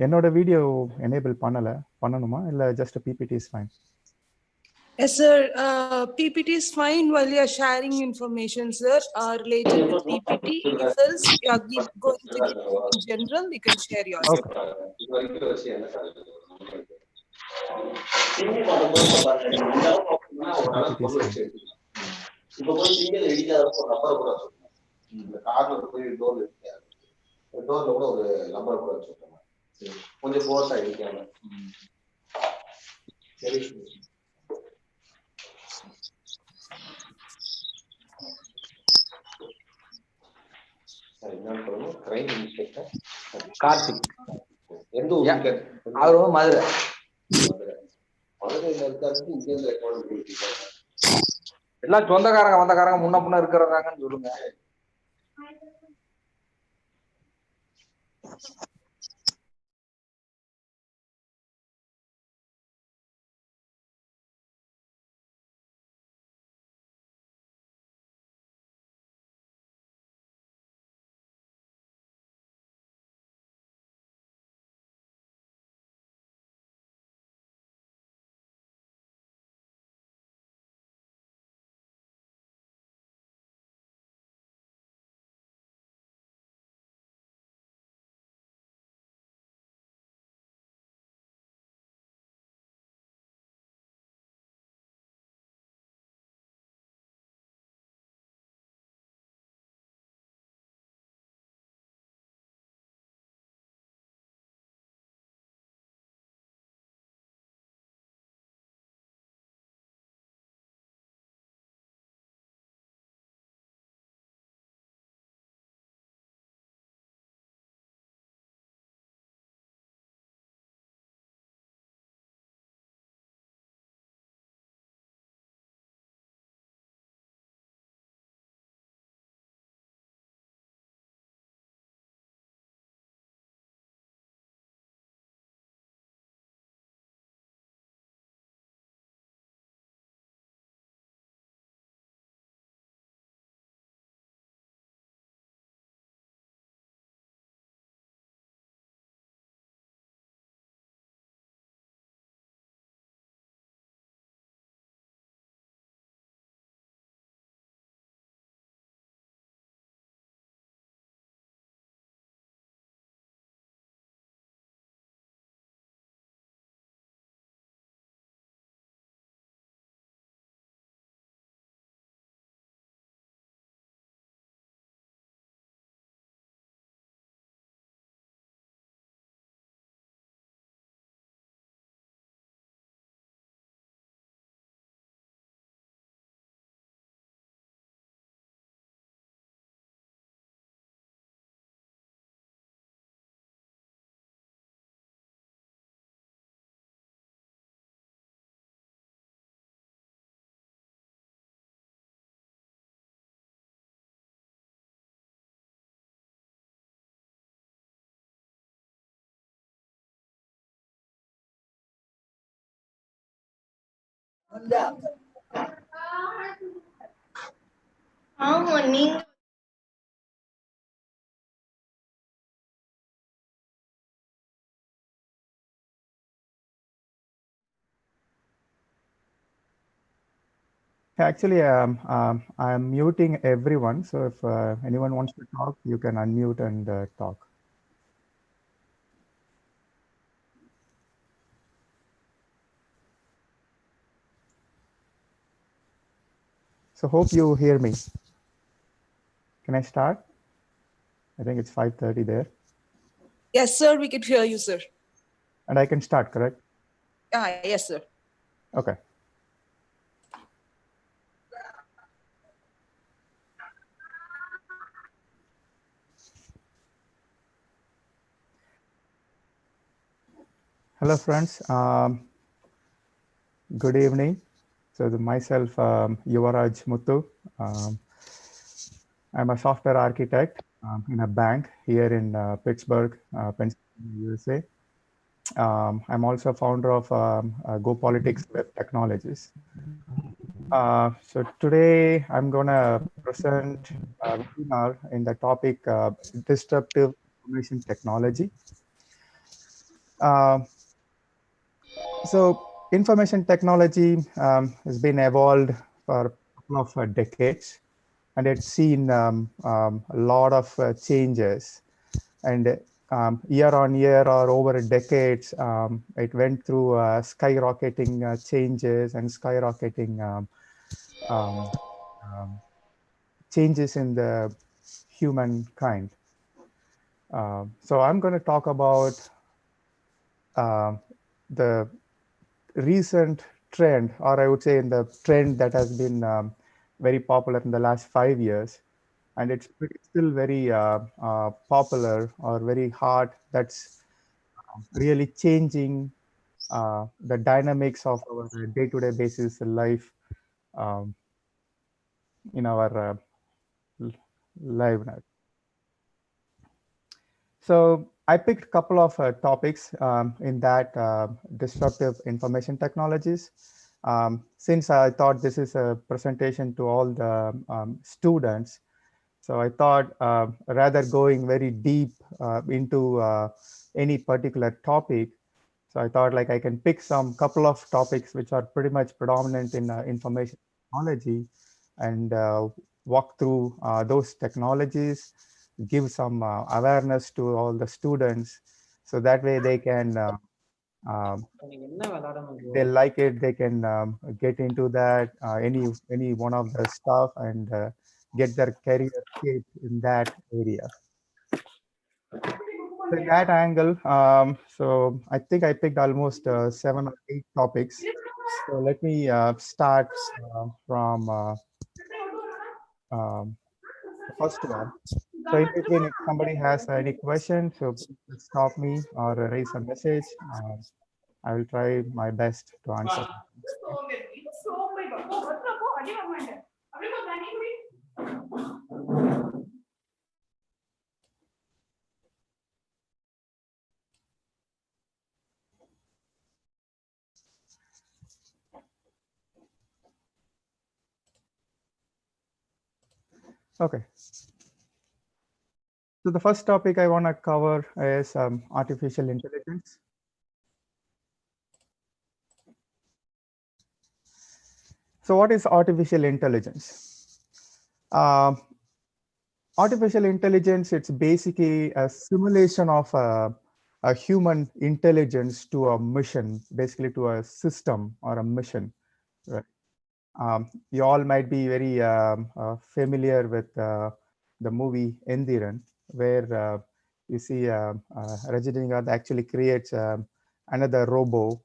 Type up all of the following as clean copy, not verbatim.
என்னோட video enable பண்ணணுமா இல்ல just a PPT is fine? Yes, sir. PPT is fine while you are sharing information, sir, related with PPT. If else you are going to give in general, you can share yours. Okay. கொஞ்சம் ஃபோர்ஸா இருக்காங்க. சரி என்ன பண்ணணும்? Crime inspector Karthik. எந்த ஊருக்கு? அவர் மதுரை. மதுரையில இருக்காரு. இங்க இருந்து ரெக்கார்ட் பண்ணிருக்காங்க. எல்லாம் சொந்தக்காரங்க வந்தக்காரங்க முன்ன பின்ன இருக்கிறாங்கன்னு சொல்லுங்க. ஆமா நீங்க Actually, I'm muting everyone. So if anyone wants to talk, you can unmute and talk. So hope you hear me. Can I start? I think it's 5:30 there. Yes, sir. We can hear you, sir. And I can start, correct? Yes, sir. Okay. Hello, friends. Good evening. So myself, Yuvaraj Muthu. I'm a software architect in a bank here in Pittsburgh, Pennsylvania, USA. I'm also founder of GoPolitix Web Technologies. So today I'm going to present a webinar in the topic Disruptive Information Technology. So information technology has been evolved for a couple of decades, and it's seen a lot of changes. And year on year or over decades, it went through skyrocketing changes and skyrocketing um, um, changes in the humankind. So I'm going to talk about uh, the recent trend, or I would say in the trend that has been very popular in the last 5 years, and it's still very popular or very hot. That's really changing the dynamics of our day-to-day basis life um, in our life. So I picked a couple of topics in that disruptive information technologies. Since I thought this is a presentation to all the students, so I thought rather going very deep into any particular topic, so I thought like I can pick some couple of topics which are pretty much predominant in information technology and walk through those technologies, give some awareness to all the students. So that way they can, um, they like it, they can get into that, any one of the stuff and get their career shaped in that area. So in that angle, so I think I picked almost 7 or 8 topics. So let me start from the first one. So in between, if somebody has any questions, so please stop me or raise a message. I will try my best to answer. Okay. So the first topic I want to cover is artificial intelligence. So what is artificial intelligence? Uh, Artificial intelligence, it's basically a simulation of a human intelligence to a mission, basically to a system or a mission. Right? You all might be very familiar with the movie Endiran, where you see Rajinikanth actually creates another robo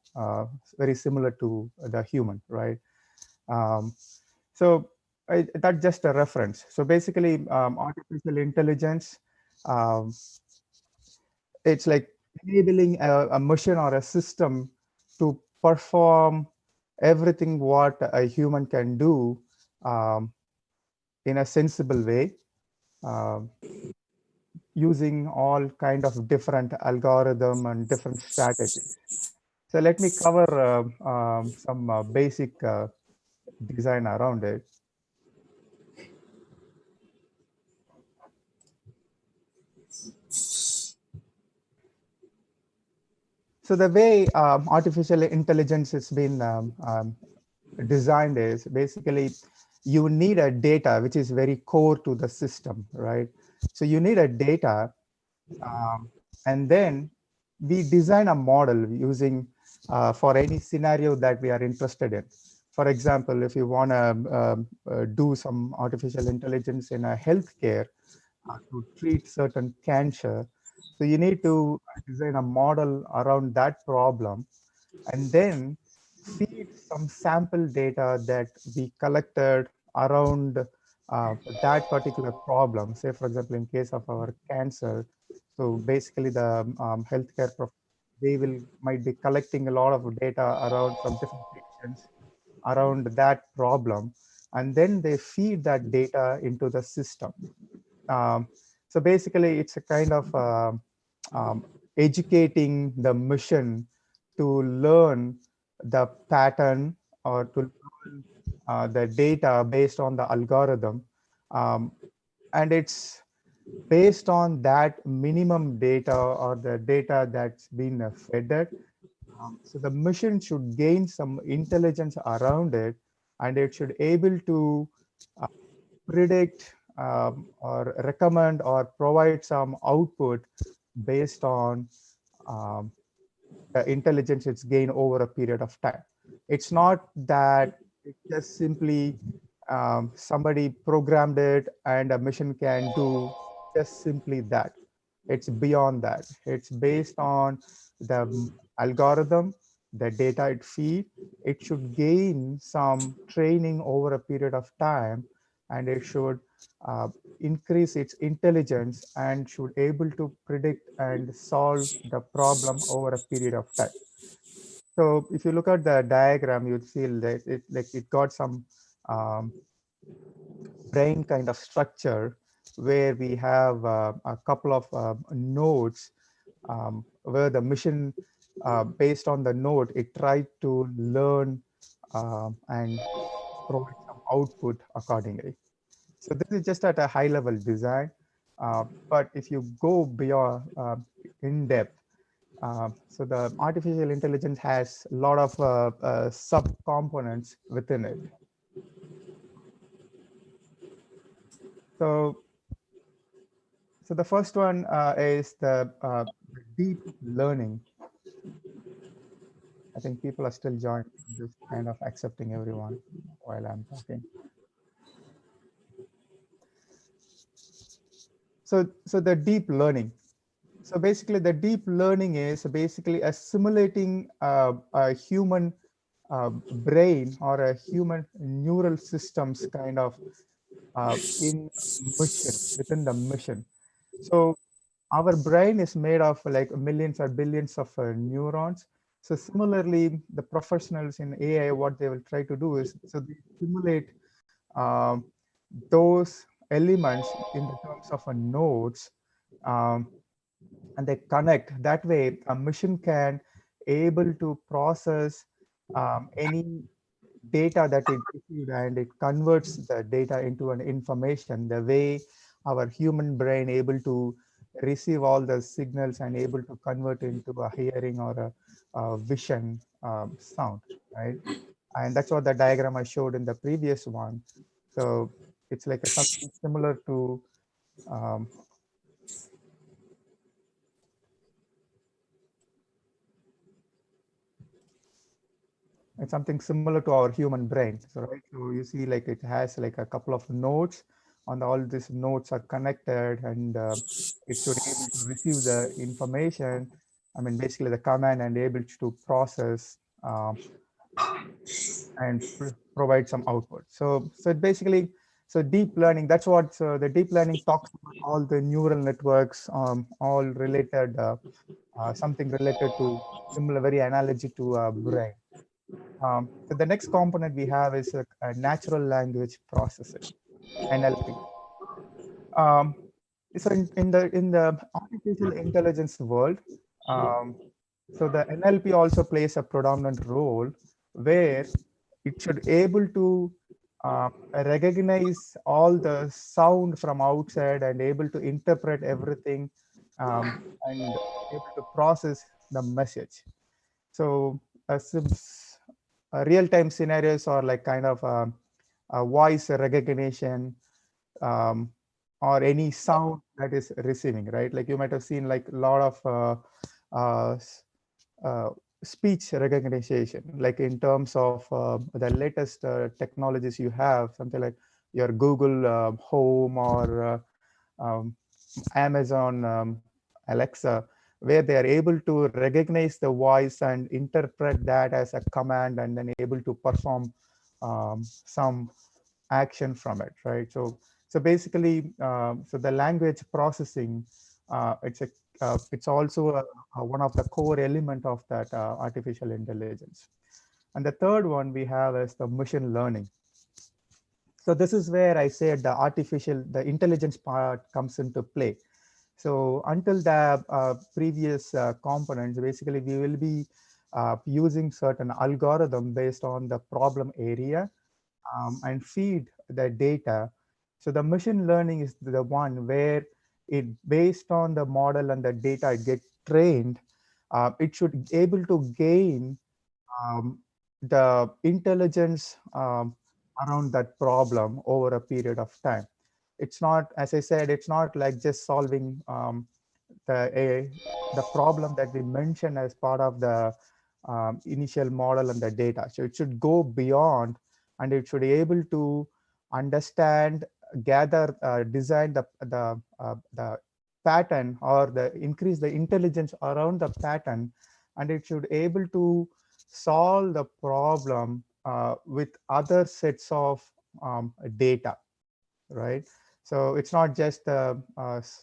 very similar to the human, right? Um, so that's just a reference. So basically, artificial intelligence, um, it's like enabling a machine or a system to perform everything what a human can do um, in a sensible way, um, using all kind of different algorithm and different strategies. So let me cover some basic design around it. So the way artificial intelligence has been designed is basically you need a data which is very core to the system, right? So you need a data, and then we design a model using for any scenario that we are interested in. For example, if you want to do some artificial intelligence in a healthcare to treat certain cancer, so you need to design a model around that problem and then feed some sample data that we collected around that particular problem. Say, for example, in case of our cancer, so basically the healthcare they will might be collecting a lot of data around from different patients around that problem, and then they feed that data into the system. Um, so basically, it's a kind of educating the mission to learn the pattern or to learn the data based on the algorithm. And it's based on that minimum data or the data that's been fed it. So the machine should gain some intelligence around it, and it should able to uh, predict or recommend or provide some output based on um, the intelligence it's gained over a period of time. It's not that it's just simply somebody programmed it and a machine can do just simply that. It's beyond that. It's based on the algorithm, the data it feed. It should gain some training over a period of time, and it should uh, increase its intelligence and should able to predict and solve the problem over a period of time. So if you look at the diagram, you'd see that it got some um, brain kind of structure where we have a couple of nodes where the mission based on the node, it tried to learn and provide some output accordingly. So this is just at a high level design. But if you go beyond in depth, so the artificial intelligence has a lot of sub components within it. So, so the first one is the deep learning. I think people are still joining, just kind of accepting everyone while I'm talking. So the deep learning. So basically, the deep learning is basically a simulating a human brain or a human neural systems kind of in mission within the mission. So our brain is made of like millions or billions of neurons. So similarly, the professionals in AI, what they will try to do is so they simulate um, those elements in the terms of a nodes. Um, and they connect. That way a machine can able to process any data that it received, and it converts the data into an information the way our human brain able to receive all the signals and able to convert into a hearing or a vision sound, right? And that's what the diagram I showed in the previous one. So it's like something similar to um, it's something similar to our human brain. So right, so you see like it has like a couple of nodes, and all these nodes are connected, and it should be able to receive the information. I mean, basically the command and able to process and provide some output. So it basically, so deep learning, that's what the deep learning talks about, all the neural networks, all related, something related to similar, very analogy to brain. So the next component we have is a natural language processing, NLP. Um, so in the artificial intelligence world, um, so the NLP also plays a predominant role where it should able to recognize all the sound from outside and able to interpret everything and able to process the message. So real-time scenarios are like kind of a voice recognition um, or any sound that is receiving, right? Like you might have seen like a lot of uh, uh, speech recognition, like in terms of the latest technologies you have, something like your Google Home or Amazon Alexa, where they are able to recognize the voice and interpret that as a command and then able to perform some action from it, right? So basically, so the language processing, it's also one of the core element of that artificial intelligence. And the third one we have is the machine learning. So this is where I said the intelligence part comes into play. So until the previous components, basically we will be using certain algorithm based on the problem area and feed the data. So the machine learning is the one where it based on the model and the data it get trained, it should able to gain the intelligence around that problem over a period of time. It's not, as I said, it's not like just solving the problem that we mentioned as part of the initial model and the data. So it should go beyond, and it should be able to understand, gather, design the pattern, or the increase the intelligence around the pattern, and it should able to solve the problem with other sets of data, right? So it's not just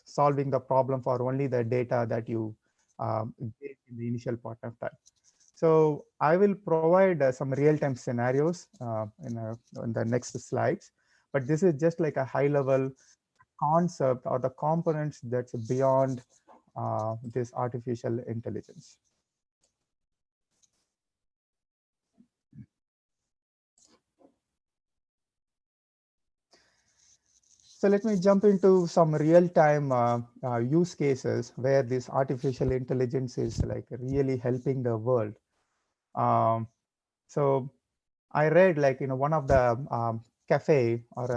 solving the problem for only the data that you get in the initial point of time. So I will provide some real-time scenarios in the next slides, but this is just like a high-level concept or the components that's beyond this artificial intelligence. So let me jump into some real-time use cases where this artificial intelligence is like really helping the world. So I read like, one of the cafe or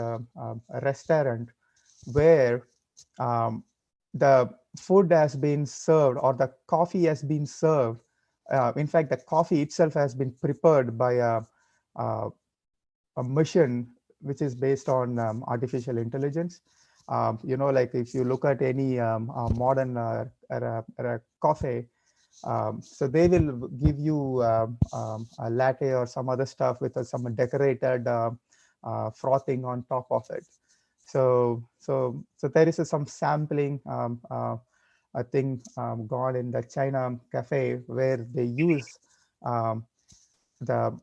a restaurant where um, the food has been served or the coffee has been served. In fact, the coffee itself has been prepared by uh, a machine which is based on artificial intelligence. Like if you look at any modern coffee, so they will give you a latte or some other stuff with some decorated frothing on top of it. So there is some sampling I think gone in the China cafe where they use um, the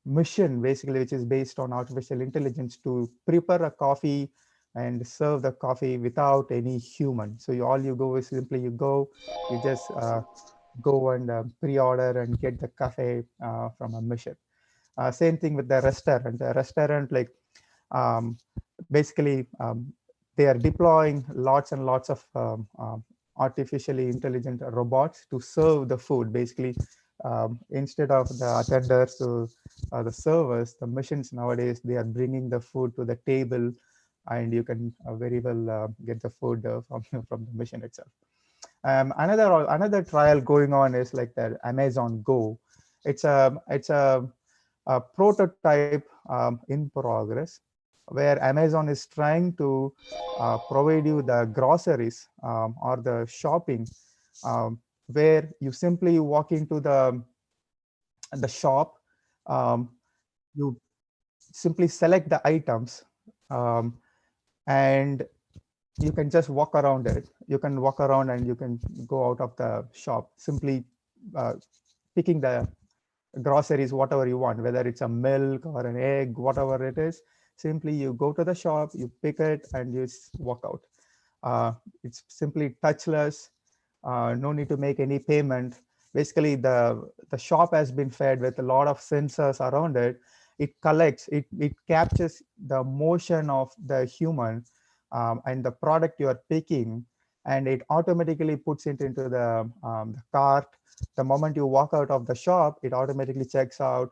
mission basically, which is based on artificial intelligence to prepare a coffee and serve the coffee without any human. So all you go is simply you just go and pre-order and get the cafe from a mission. Same thing with the restaurant. The restaurant, like um, basically, they are deploying lots and lots of artificially intelligent robots to serve the food. Basically, instead of the attenders to the servers, the machines nowadays, they are bringing the food to the table, and you can very well get the food from the machine itself. Another trial going on is like the Amazon Go. It's a prototype in progress where Amazon is trying to provide you the groceries or the shopping, where you simply walk into the shop, um, you simply select the items, um, and you can just walk around it. You can walk around and you can go out of the shop, simply uh, picking the groceries, whatever you want, whether it's a milk or an egg, whatever it is. Simply you go to the shop, you pick it, and you walk out. It's simply touchless, no need to make any payment. Basically, the shop has been fed with a lot of sensors around it. It collects, it captures the motion of the human and the product you are picking, and it automatically puts it into the cart. The moment you walk out of the shop, it automatically checks out,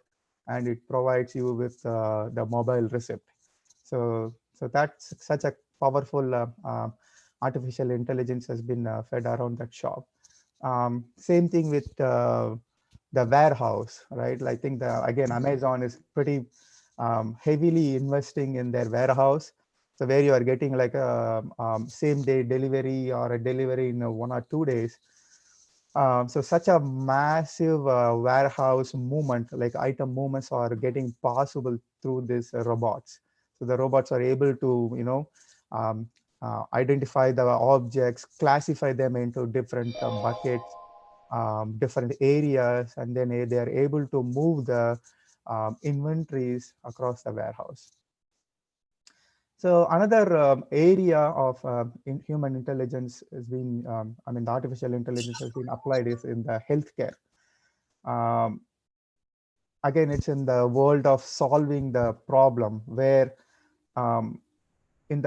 and it provides you with the mobile receipt. So that's such a powerful artificial intelligence has been fed around that shop. Same thing with the warehouse, right? I think again, Amazon is pretty heavily investing in their warehouse. So where you are getting like a same day delivery or a delivery in 1 or 2 days. So such a massive warehouse movement, like item movements, are getting possible through these robots. So the robots are able to, um, identify the objects, classify them into different buckets, different areas, and then they are able to move the inventories across the warehouse. So another area of human intelligence has been, the artificial intelligence has been applied is in the healthcare. Um, Again, it's in the world of solving the problem where um, in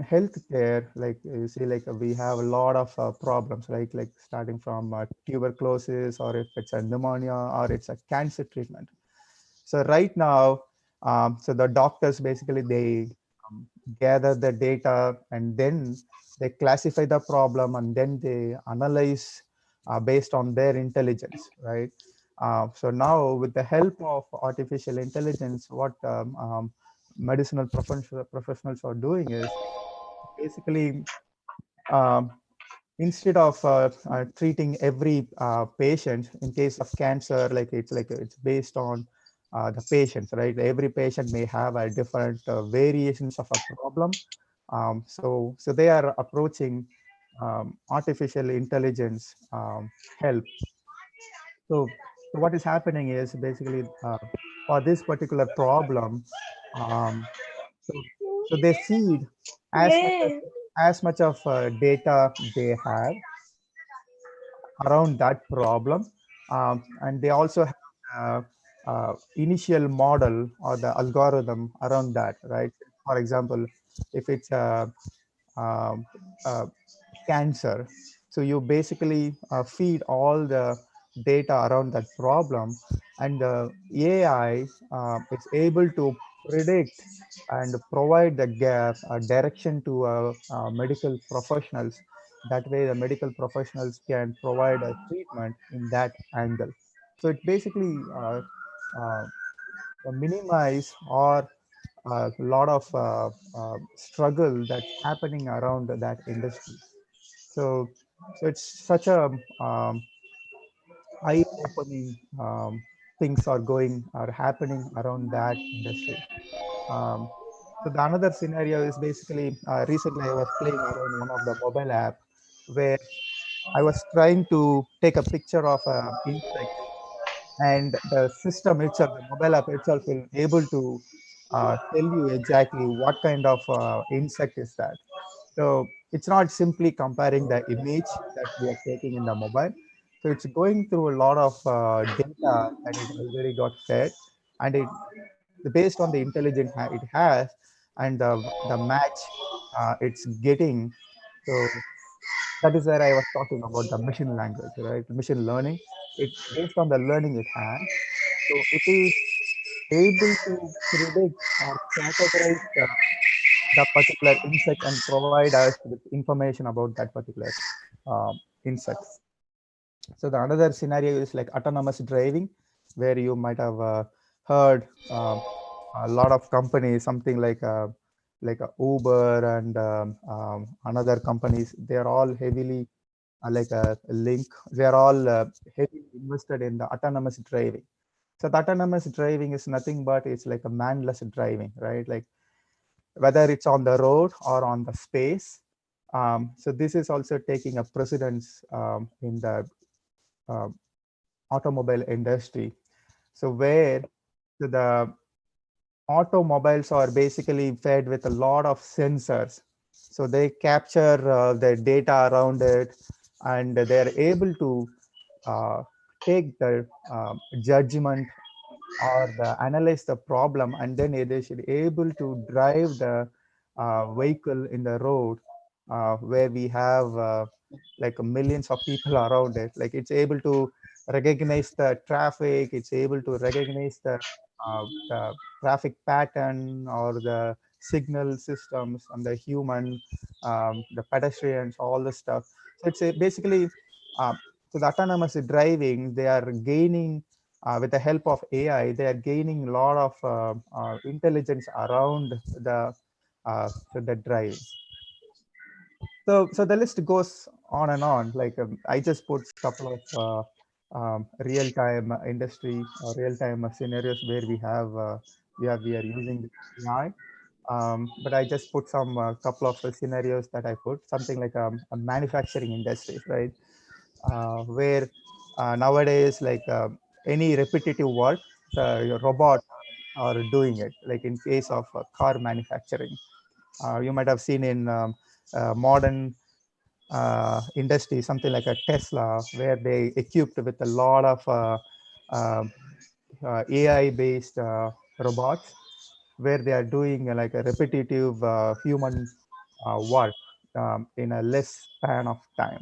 healthcare, like you see, like we have a lot of problems, like starting from tuberculosis, or if it's a pneumonia, or it's a cancer treatment. So right now, so the doctors basically they gather the data, and then they classify the problem, and then they analyze based on their intelligence, right? So now with the help of artificial intelligence, what medicinal professionals are doing is basically, um, instead of treating every patient in case of cancer, like it's based on the patients, right? Every patient may have a different variations of a problem. So they are approaching artificial intelligence help. So what is happening is basically, for this particular problem, um, so so they feed as much as data they have around that problem, and they also have initial model or the algorithm around that, right? For example, if it's a, um, uh, cancer, so you basically feed all the data around that problem, and the AI is able to predict and provide the gap direction to medical professionals. That way the medical professionals can provide a treatment in that angle. So it basically uh, minimize or a lot of struggle that's happening around that industry. So, so it's such a eye-opening things are happening around that industry. Um, so the another scenario is basically, recently I was playing around one of the mobile app where I was trying to take a picture of a insect, and the system itself, the mobile app itself, will able to tell you exactly what kind of insect is that. So it's not simply comparing the image that we are taking in the mobile. So it's going through a lot of data that it already got fed, and it based on the intelligence it has, and the match it's getting. So that is where I was talking about the machine language, right? Machine learning. It based on the learning it has. So it is able to predict or categorize the particular insect and provide us with information about that particular insect. So the another scenario is like autonomous driving, where you might have heard a lot of companies, something like a Uber and another companies. They are all heavily like a link. They are all heavily invested in the autonomous driving. So the autonomous driving is nothing but it's like a manless driving, right? Like whether it's on the road or on the space. So this is also taking a precedence in the uh, automobile industry. So where the automobiles are basically fed with a lot of sensors. So they capture the data around it, and they're able to uh, take the judgment or analyze the problem, and then they should able to drive the vehicle in the road where we have like millions of people around it. Like it's able to recognize the traffic, it's able to recognize the traffic pattern or the signal systems and the human, the pedestrians, all the stuff. So it's basically, so the autonomous driving, they are gaining with the help of AI, they are gaining a lot of intelligence around so the driving. So the list goes on and on. Like I just put a couple of real-time industry or real-time scenarios where we are using AI. But I just put some couple of scenarios that I put something like a manufacturing industry, right? Where nowadays, like any repetitive work, your robot are doing it. Like in case of car manufacturing, you might have seen in modern industry, something like a Tesla, where they equipped with a lot of uh, AI-based robots, where they are doing like a repetitive human work in a less span of time.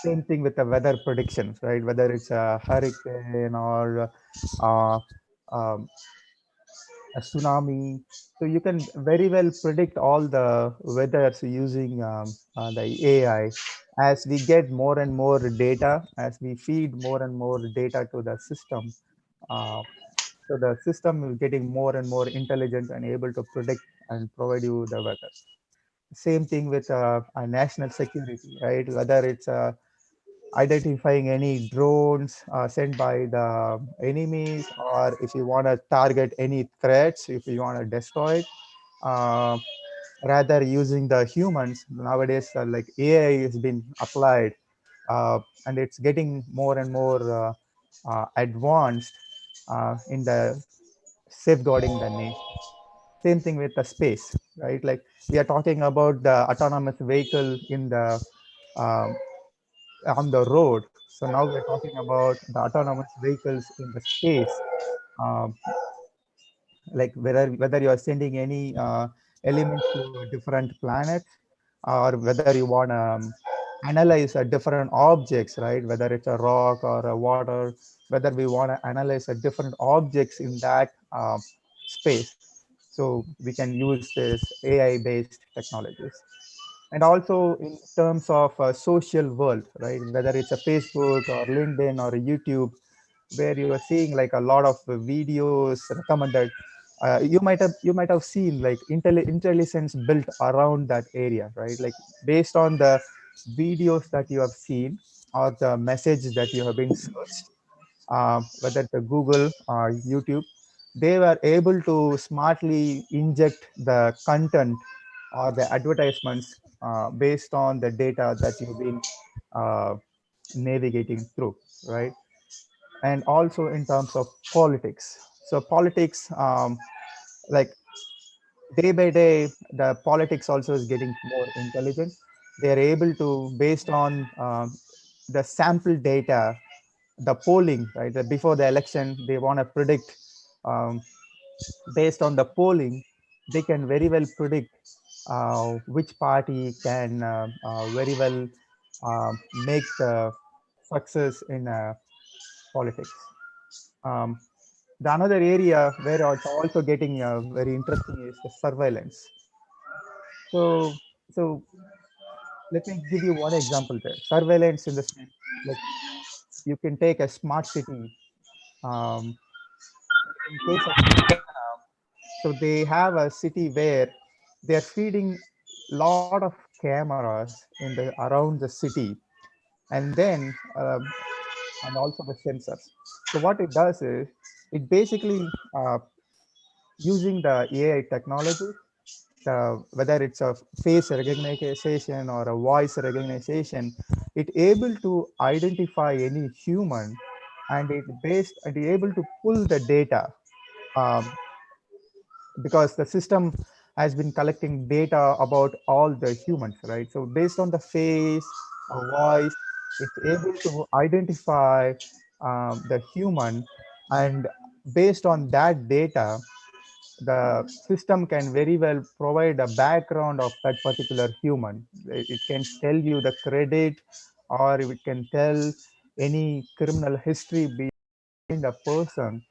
Same thing with the weather predictions, right? Whether it's a hurricane or uh, um, a tsunami. So you can very well predict all the weathers using the AI. As we get more and more data, as we feed more and more data to the system, uh, so the system is getting more and more intelligent and able to predict and provide you the weather. Same thing with national security, right? Whether it's identifying any drones sent by the enemies, or if you want to target any threats, if you want to destroy it, uh, rather using the humans. Nowadays like AI has been applied, and it's getting more and more advanced in the safeguarding the nation. Same thing with the space, right? Like we are talking about the autonomous vehicle in the um, on the road. So now we're talking about the autonomous vehicles in the space, um, like whether you are sending any elements to a different planet, or whether you want to analyze different objects, right? Whether it's a rock or a water, whether we want to analyze different objects in that space. So we can use this AI-based technologies. And also in terms of social world, right? Whether it's a Facebook or LinkedIn or a YouTube, where you are seeing like a lot of videos recommended. You might have seen like intelligence built around that area, right? Like based on the videos that you have seen or the message that you have been searched, whether it's a Google or YouTube, they were able to smartly inject the content or the advertisements based on the data that you've been uh, navigating through, right? And also in terms of politics. So politics, like day by day, the politics also is getting more intelligent. They are able to, based on the sample data, the polling, right? Before the election, they want to predict um, based on the polling, they can very well predict which party can very well make the success in politics. Um, the another area where it's also getting very interesting is the surveillance. So let me give you one example there. Surveillance in the sense, like you can take a smart city. Um, in case of so they have a city where they're feeding a lot of cameras in the around the city, and then and also the sensors. So what it does is it basically using the AI technology, whether it's a face recognition or a voice recognition, it able to identify any human, and it able to pull the data, um, because the system has been collecting data about all the humans, right? So based on the face or voice, it's able to identify the human, and based on that data, the system can very well provide a background of that particular human. It can tell you the credit, or it can tell any criminal history behind a person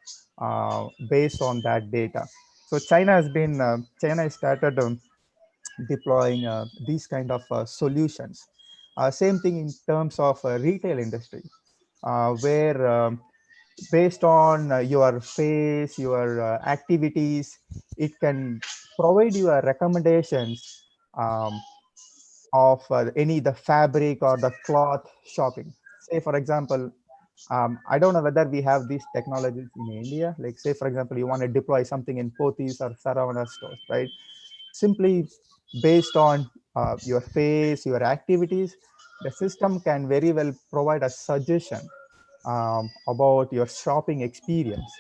based on that data. So China has started deploying these kind of solutions. Same thing in terms of retail industry, where based on your face, your activities, it can provide you a recommendations um, of any the fabric or the cloth shopping. Say for example, I don't know whether we have these technologies in India. Like say for example, you want to deploy something in Pothys or Saravana stores, right? Simply based on your face, your activities, the system can very well provide a suggestion about your shopping experience.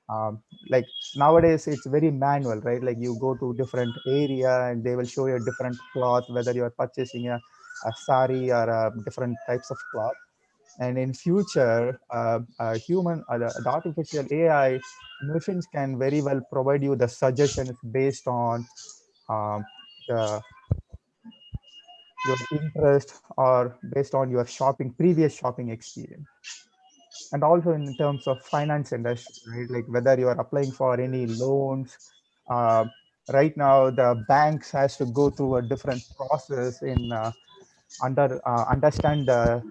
Um, like nowadays, it's very manual, right? Like you go to different area and they will show you a different cloth, whether you are purchasing a sari or different types of cloth. And in future, the artificial AI machines can very well provide you the suggestions based on um, the your interest or based on your previous shopping experience. And also in terms of finance industry, right? Like whether you are applying for any loans, uh, right now the banks has to go through a different process in understand the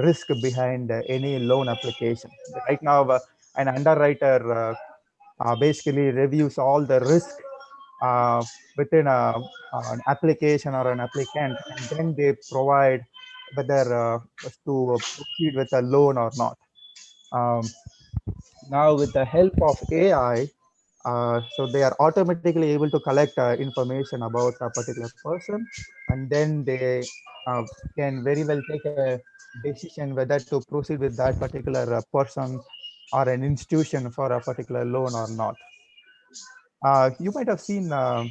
risk behind any loan application. Right now, an underwriter basically reviews all the risk uh, within an application or an applicant, and then they provide whether to proceed with a loan or not. Um, Now, with the help of AI, so they are automatically able to collect information about a particular person, and then they can very well take a decision whether to proceed with that particular person or an institution for a particular loan or not. You might have seen uh,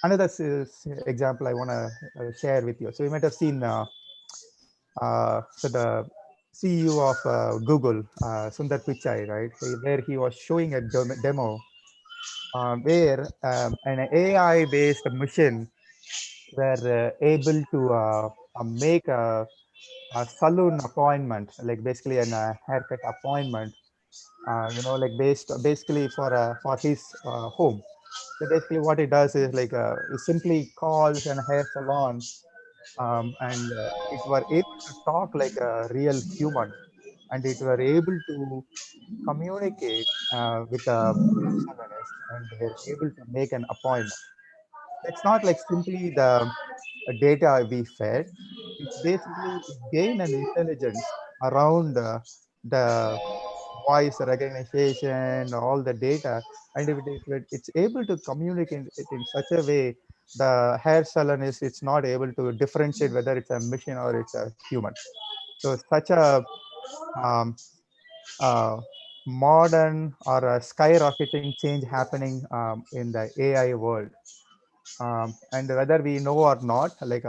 another example I want to share with you. So you might have seen so the CEO of Google, Sundar Pichai, right, where he was showing a demo where an AI-based machine were able to make a saloon appointment, like basically an haircut appointment, like basically for his home. So basically, what it does is like it simply calls an hair salon, and it were able to talk like a real human, and it were able to communicate with a hair salonist, and were able to make an appointment. It's not like simply the data we fed. It's basically it gain an intelligence around the voice recognition, all the data, and it's able to communicate it in such a way the hair salon is it's not able to differentiate whether it's a machine or it's a human. So such a um, uh, modern or a skyrocketing change happening in the AI world. And whether we know or not, like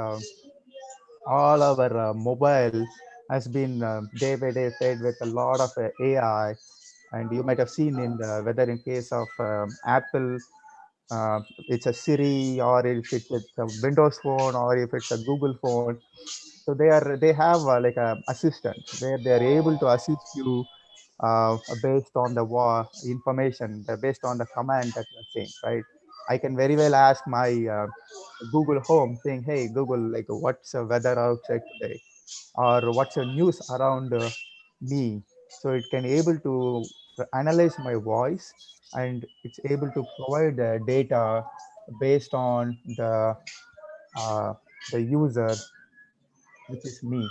all our mobile has been day by day fed with a lot of AI. And you might have seen in the whether in case of Apple, it's a Siri, or if it's a Windows phone, or if it's a Google phone. So they have like a assistant where they are able to assist you based on the information, based on the command that you're saying, right? I can very well ask my Google Home saying, "Hey Google, like what's the weather outside today?" or "What's the news around me?" So it can able to analyze my voice, and it's able to provide data based on uh, the user, which is me.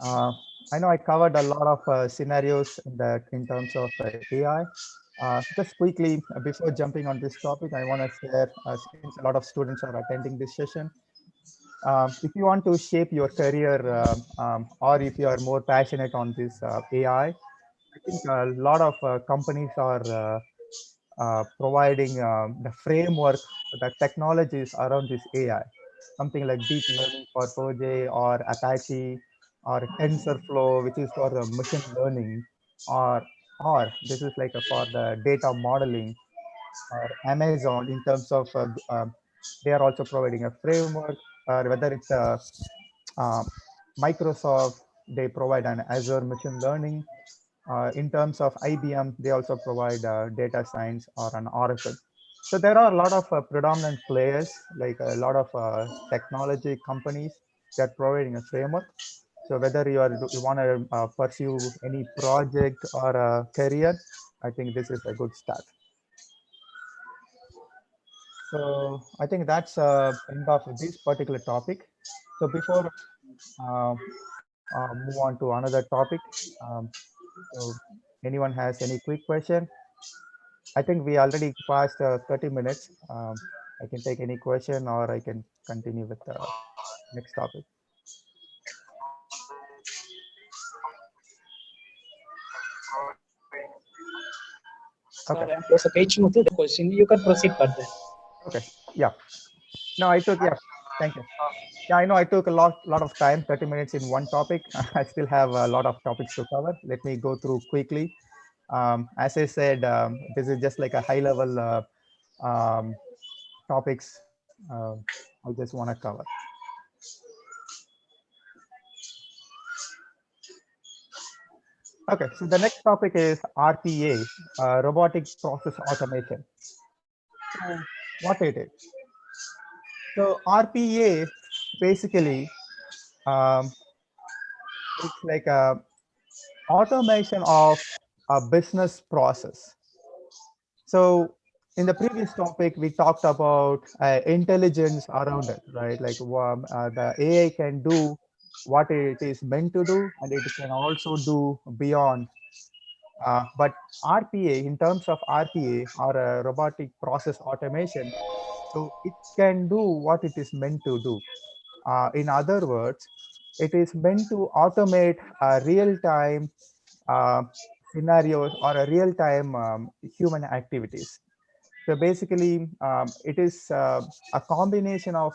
Uh, I know I covered a lot of scenarios in terms of AI. Just quickly, before jumping on this topic, I want to share, since a lot of students are attending this session, if you want to shape your career, or if you are more passionate on this AI, I think a lot of companies are providing the framework, the technologies around this AI, something like deep learning for Forge or Apache or TensorFlow, which is for the machine learning, or this is like for the data modeling, or Amazon in terms of they are also providing a framework, or whether it's a uh, Microsoft, they provide an Azure machine learning. In terms of IBM, they also provide data science or an Oracle. So there are a lot of predominant players, like a lot of technology companies that are providing a framework. So whether you want to pursue any project or a career, I think this is a good start. So I think that's end of this particular topic. So before uh, move on to another topic, um, so anyone has any quick question? I think we already passed 30 minutes. I can take any question, or I can continue with the next topic. Okay. There's a page Muthu, the question. You can proceed further. Okay. Yeah. No, I took, yeah. Thank you. Yeah, I know I took a lot of time, 30 minutes in one topic. I still have a lot of topics to cover. Let me go through quickly. As I said, this is just like a high level um, topics I just want to cover. Okay, so the next topic is RPA, robotic process automation. So what it is? So RPA basically it's like a automation of a business process. So in the previous topic, we talked about intelligence around it, right? Like the AI can do what it is meant to do, and it can also do beyond. But RPA, in terms of RPA or robotic process automation, so it can do what it is meant to do. In other words, it is meant to automate real-time uh, scenarios or a real-time human activities. So basically, it is a combination of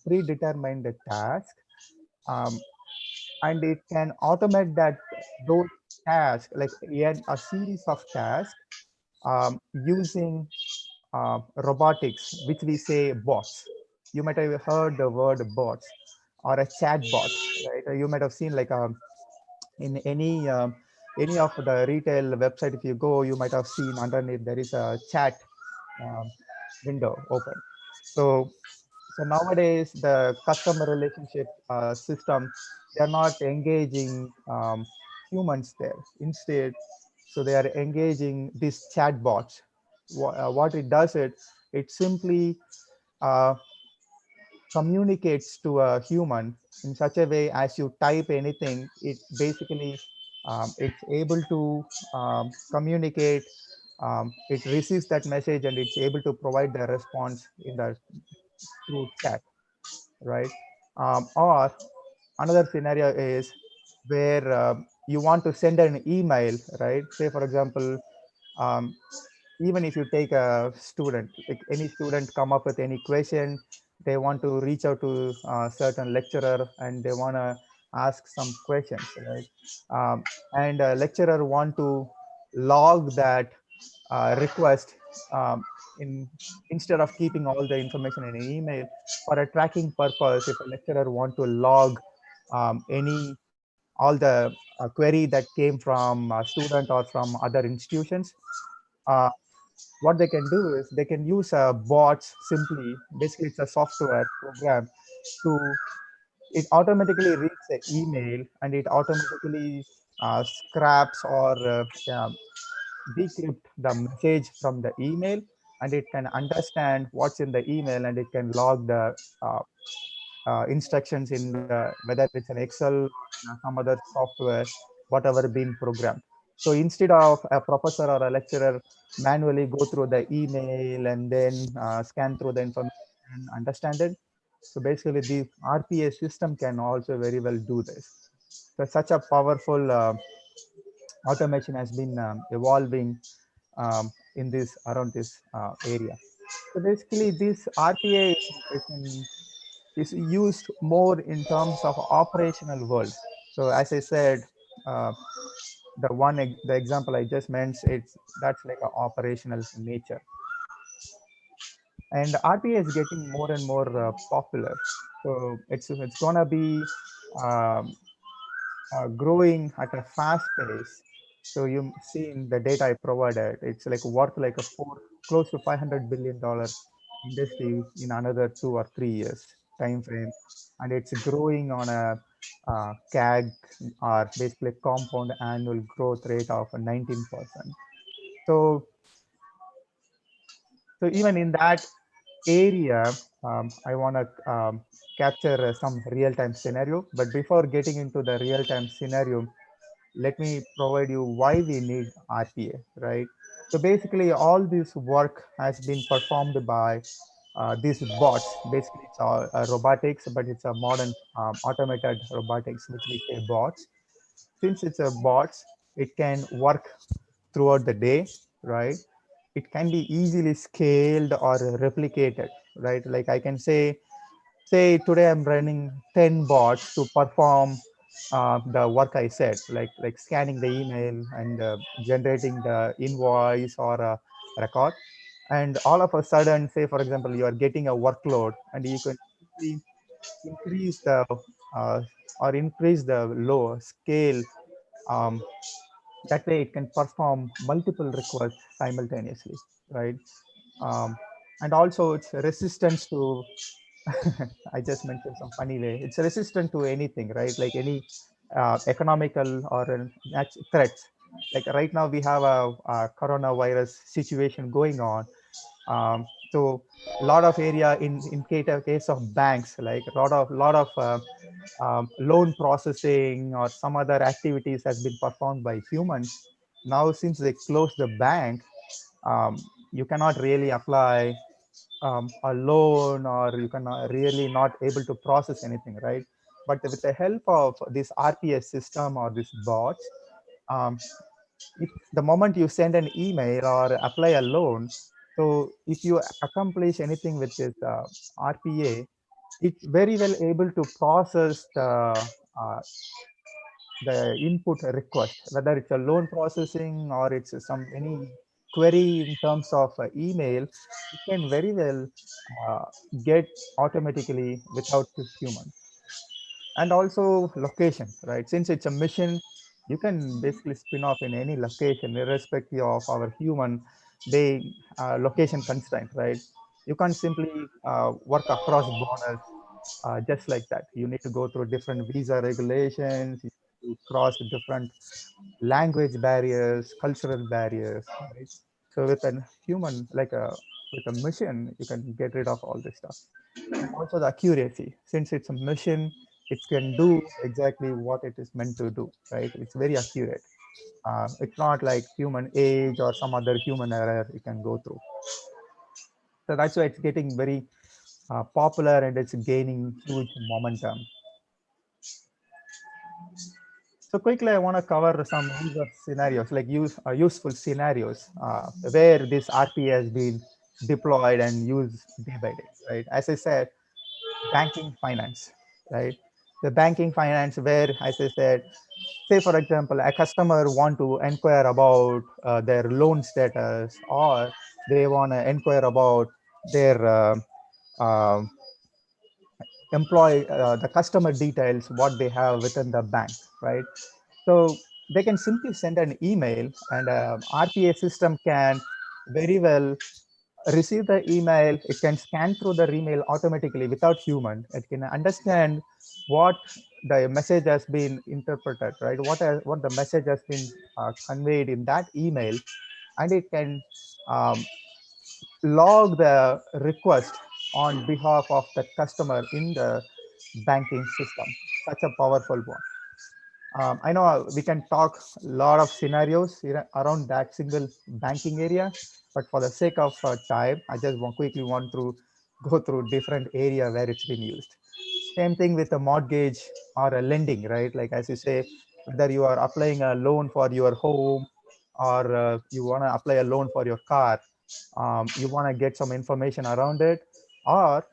predetermined task, um, and it can automate that those tasks, like a series of tasks, using robotics, which we say bots. You might have heard the word bots or a chat bot, right? You might have seen like in any of the retail website, if you go, you might have seen underneath there is a chat um, window open. So so nowadays the customer relationship system, they're not engaging humans there. Instead, so they are engaging these chatbots. What it does, it simply uh, communicates to a human in such a way as you type anything, it basically it's able to communicate. It receives that message and it's able to provide the response in the through chat, right? Or another scenario is where you want to send an email, right? Say for example, um, even if you take a student, like any student come up with any question, they want to reach out to a certain lecturer and they want to ask some questions, right? And a lecturer want to log that request, um, in instead of keeping all the information in an email. For a tracking purpose, if a lecturer want to log any all the query that came from a student or from other institutions, uh, what they can do is they can use bots. Simply, basically it's a software program to, it automatically reads the email and it automatically scraps or decrypt the message from the email, and it can understand what's in the email and it can log the instructions in the, whether it's an Excel or some other software, whatever been programmed. So instead of a professor or a lecturer manually go through the email and then scan through the information, understand it. So basically, the RPA system can also very well do this. So such a powerful automation has been evolving in this around this area. So basically, this RPA is used more in terms of operational world. So as I said, uh, the example I just mentioned, it's that's like an operational nature, and RPA is getting more and more popular. So it's gonna be um, growing at a fast pace. So you've seen the data I provided. It's like worth like a close to $500 billion industry in another 2 or 3 years time frame, and it's growing on a CAG, or basically compound annual growth rate of 19%. So so even in that area, I want to capture some real-time scenario. But before getting into the real-time scenario, let me provide you why we need RPA, right? So basically, all this work has been performed by these bots. Basically, it's all robotics, but it's a modern automated robotics, which we say bots. Since it's a bots, it can work throughout the day, right? It can be easily scaled or replicated, right? Like I can say, say today I'm running 10 bots to perform the work I said, like scanning the email and generating the invoice or a record. And all of a sudden, say for example, you are getting a workload, and you can simply increase the uh, increase the low scale. Um, that way, it can perform multiple requests simultaneously, right? Um, and also, it's resistance to I just mentioned some funny way. It's resistant to anything, right? Like any economical or threats. Like right now, we have a coronavirus situation going on. So a lot of area in case of banks, like a lot of loan processing or some other activities has been performed by humans. Now, since they closed the bank, you cannot really apply a loan, or you can really not able to process anything, right? But with the help of this RPS system or this bots, um, if the moment you send an email or apply a loan, so if you accomplish anything with this RPA, it's very well able to process uh, the input request, whether it's a loan processing or it's some any query in terms of email, it can very well uh, get automatically without the human. And also location, right? Since it's a mission, you can basically spin off in any location, irrespective of our human being location constraint, right? You can't simply work across borders just like that. You need to go through different visa regulations, you need to cross different language barriers, cultural barriers, right? So with a human, like a with a mission, you can get rid of all this stuff. And also the accuracy, since it's a machine, it can do exactly what it is meant to do, right? It's very accurate. It's not like human age or some other human error you can go through. So that's why it's getting very popular, and it's gaining huge momentum. So quickly, I want to cover some user scenarios, like useful scenarios where this RP has been deployed and used day by day, right? As I said, banking finance, right? The banking finance where, as I said, say for example, a customer want to inquire about their loan status, or they want to inquire about their um employee, the customer details, what they have within the bank, right? So they can simply send an email, and RPA system can very well receive the email. It can scan through the email automatically without human. It can understand what the message has been interpreted, right? What the message has been conveyed in that email, and it can um, log the request on behalf of the customer in the banking system. Such a powerful one. I know we can talk a lot of scenarios around that single banking area, but for the sake of time, I just quickly want to go through different area where it's been used. Same thing with a mortgage or a lending, right? Like as you say, whether you are applying a loan for your home, or you want to apply a loan for your car, you want to get some information around it, or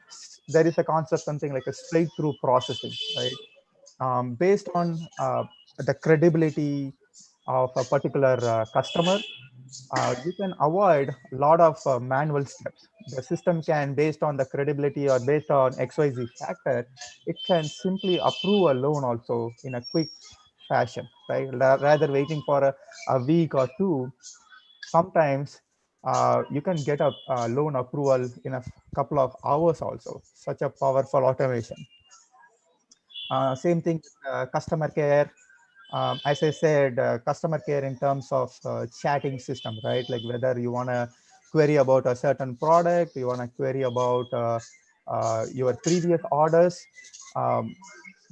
there is a concept, something like a straight through processing, right? Based on the credibility of a particular customer, you can avoid a lot of manual steps. The system can, based on the credibility or based on XYZ factor, it can simply approve a loan also in a quick fashion, right? Rather waiting for a week or two, sometimes you can get a loan approval in a couple of hours also. Such a powerful automation. Same thing with customer care. As I said, customer care in terms of chatting system, right? Like whether you want to query about a certain product, you want to query about your previous orders, um,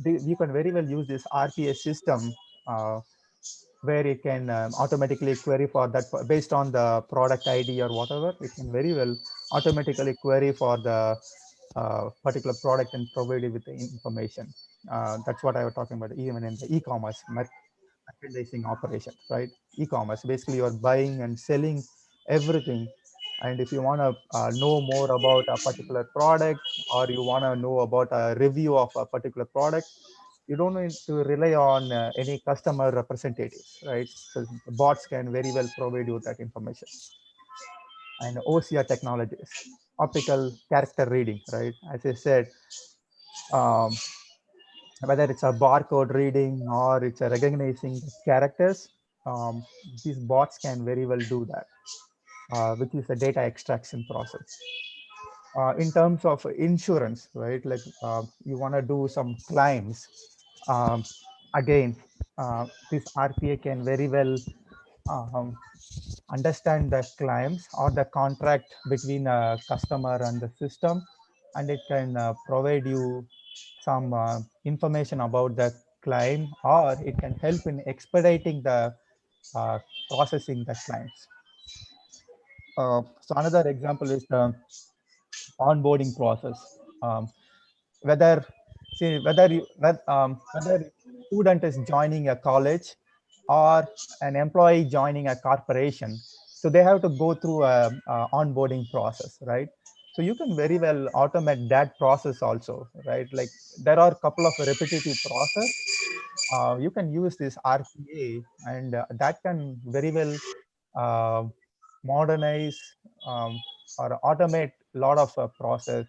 you can very well use this RPA system where it can automatically query for that based on the product ID or whatever. It can very well automatically query for the particular product and provide it with the information. That's what I was talking about, even in the e-commerce merchandising operation, right? E-commerce, basically you're buying and selling everything And if you want to know more about a particular product, or you want to know about a review of a particular product, you don't need to rely on any customer representatives, right? So the bots can very well provide you that information. And OCR technologies, optical character reading, right? As I said, um, whether it's a barcode reading or it's a recognizing the characters, these bots can very well do that, which is the data extraction process. In terms of insurance, right? Like you want to do some claims. Um, again, this RPA can very well um, understand the claims or the contract between a customer and the system, and it can provide you some information about the claim, or it can help in expediting the uh, processing the claims. So another example is the onboarding process. Um, whether whether student is joining a college or an employee joining a corporation, so they have to go through a onboarding process, right? So you can very well automate that process also, right? Like there are a couple of repetitive process. You can use this RPA, and that can very well uh, modernize or automate a lot of process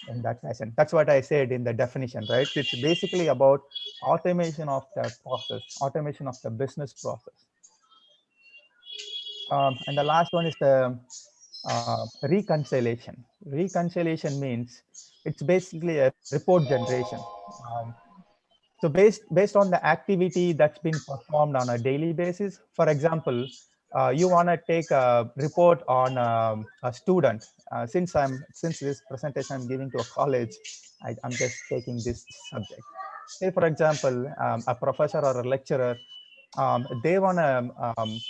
in that fashion. That's what I said in the definition, right? It's basically about automation of the process, automation of the business process. And the last one is the reconciliation. Reconciliation means it's basically a report generation. Um, so based on the activity that's been performed on a daily basis, for example, you want to take a report on a student. Since this presentation I'm giving to a college, I'm just taking this subject. Say, for example, a professor or a lecturer, they want to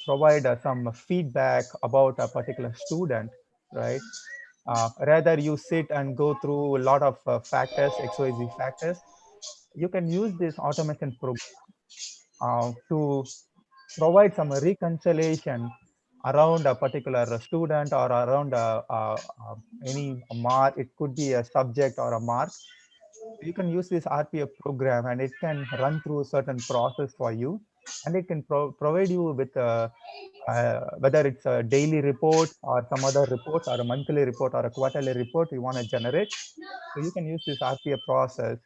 provide some feedback about a particular student, right? Rather you sit and go through a lot of factors, XYZ factors, you can use this automation program to provide some reconciliation around a particular student or around any mark. It could be a subject or a mark. You can use this RPA program, and it can run through a certain process for you, and it can provide you with whether it's a daily report or some other report or a monthly report or a quarterly report you want to generate. So you can use this RPA process,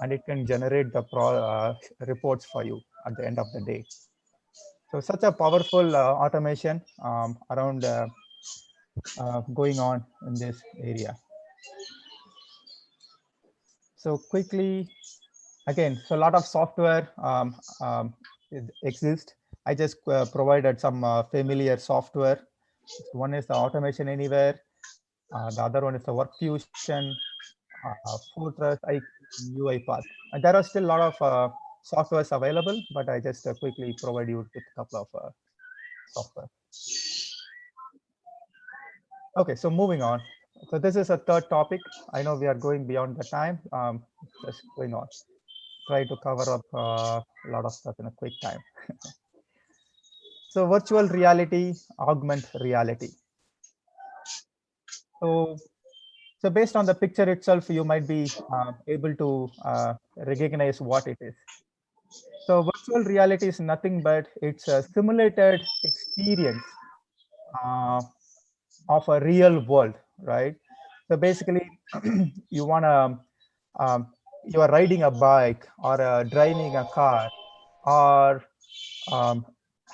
and it can generate the reports for you at the end of the day. So such a powerful automation around going on in this area. So quickly, again, so a lot of software exists. I just provided some familiar software. One is the Automation Anywhere. The other one is the Work Fusion, Fortress, IQ, UiPath. And there are still a lot of softwares available, but I just quickly provide you with a couple of software. Okay, so moving on. So this is a third topic. I know we are going beyond the time. Just going on. Try to cover up a lot of stuff in a quick time. So virtual reality, augmented reality. So, so based on the picture itself, you might be able to recognize what it is. So virtual reality is nothing but it's a simulated experience uh, of a real world, right? So basically, you want to, you are riding a bike or driving a car or um,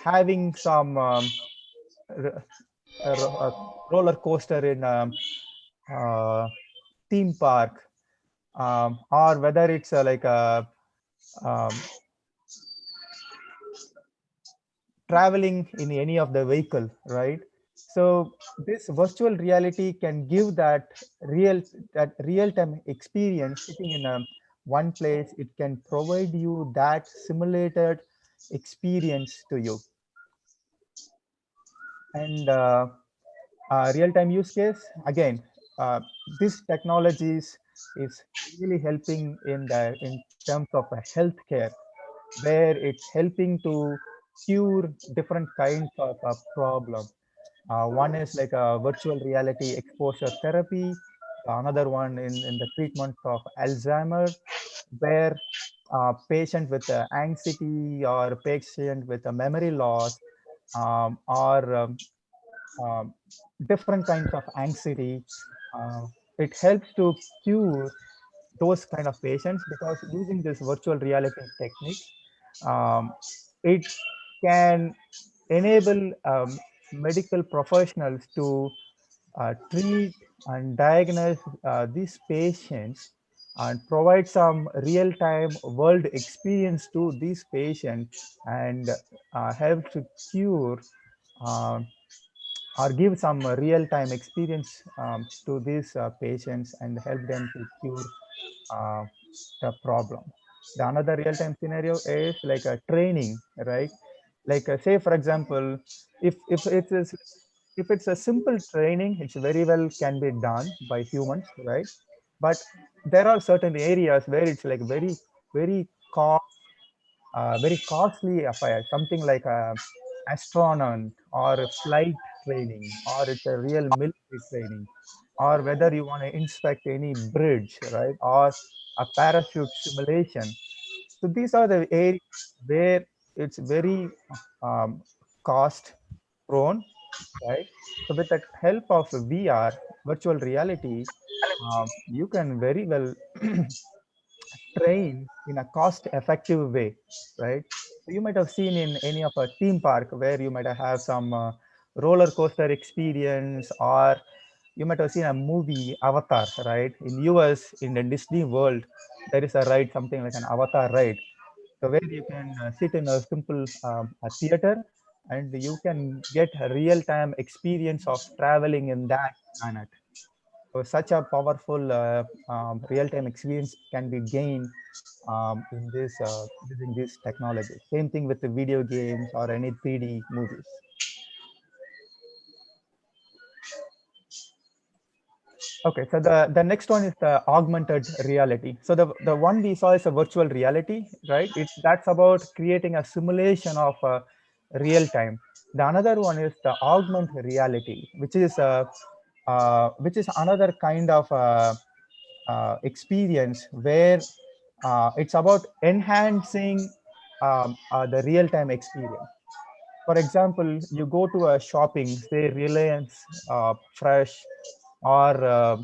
having some a roller coaster in uh, theme park, or whether it's like a um, traveling in any of the vehicle, right? So this virtual reality can give that real-time experience sitting in one place. It can provide you that simulated experience to you. And real-time use case, again, this technologies is really helping in terms of healthcare, where it's helping to cure different kinds of problem. One is like a virtual reality exposure therapy. Another one in the treatment of Alzheimer, where patient with anxiety or patient with a memory loss or different kinds of anxiety. Uh, it helps to cure those kind of patients because using this virtual reality techniques, um, it can enable medical professionals to treat and diagnose these patients and provide some real-time world experience to these patients and help to cure uh, or give some real-time experience to these patients and help them to cure uh, the problem. The another real-time scenario is like a training, right? Like say for example, if it is if it's a simple training, it's very well can be done by humans, right? But there are certain areas where it's like very very costly affair, something like a astronaut or a flight training, or it's a real military training, or whether you want to inspect any bridge, right? Or a parachute simulation. So these are the areas where it's very um, cost prone, right? So with the help of VR, virtual reality, you can very well train in a cost effective way, right? So you might have seen in any of a theme park where you might have some roller coaster experience, or you might have seen a movie Avatar, right? In US, in the Disney World, there is a ride, something like an Avatar ride. So where you can sit in a simple a theater and you can get a real-time experience of traveling in that planet. So such a powerful real-time experience can be gained in this using this technology. Same thing with the video games or any 3D movies. Okay, so the next one is the augmented reality. So the one we saw is a virtual reality, right? That's about creating a simulation of real time. The another one is the augmented reality, which is another kind of experience where it's about enhancing the real time experience. For example, you go to a shopping, say Reliance Fresh, or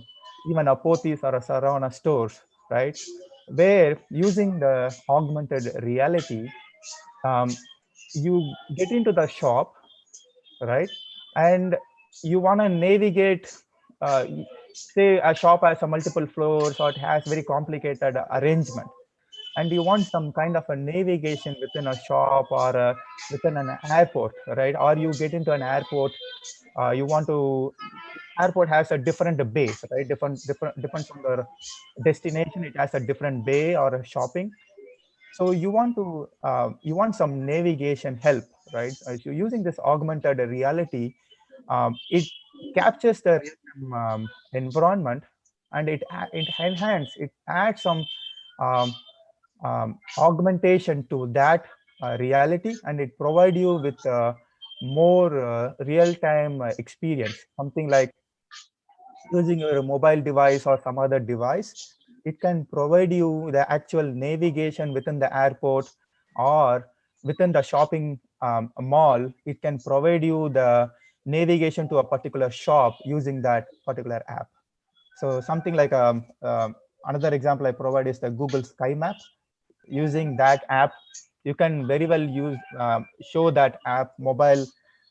even a Pothys or a Sarana stores, right? Where using the augmented reality, um, you get into the shop, right? And you want to navigate, say a shop has a multiple floors or it has very complicated arrangement, and you want some kind of a navigation within a shop or within an airport, right? Or you get into an airport, you want to airport has a different base, right? Different depends on the destination. It has a different bay or a shopping. So you want some navigation help, right? So using this augmented reality, it captures the real-time environment, and it enhance it adds some um, augmentation to that reality, and it provide you with more real-time experience, something like using your mobile device or some other device. It can provide you the actual navigation within the airport or within the shopping mall. It can provide you the navigation to a particular shop using that particular app. So something like another example I provide is the Google Sky Map. Using that app, you can very well use show that app mobile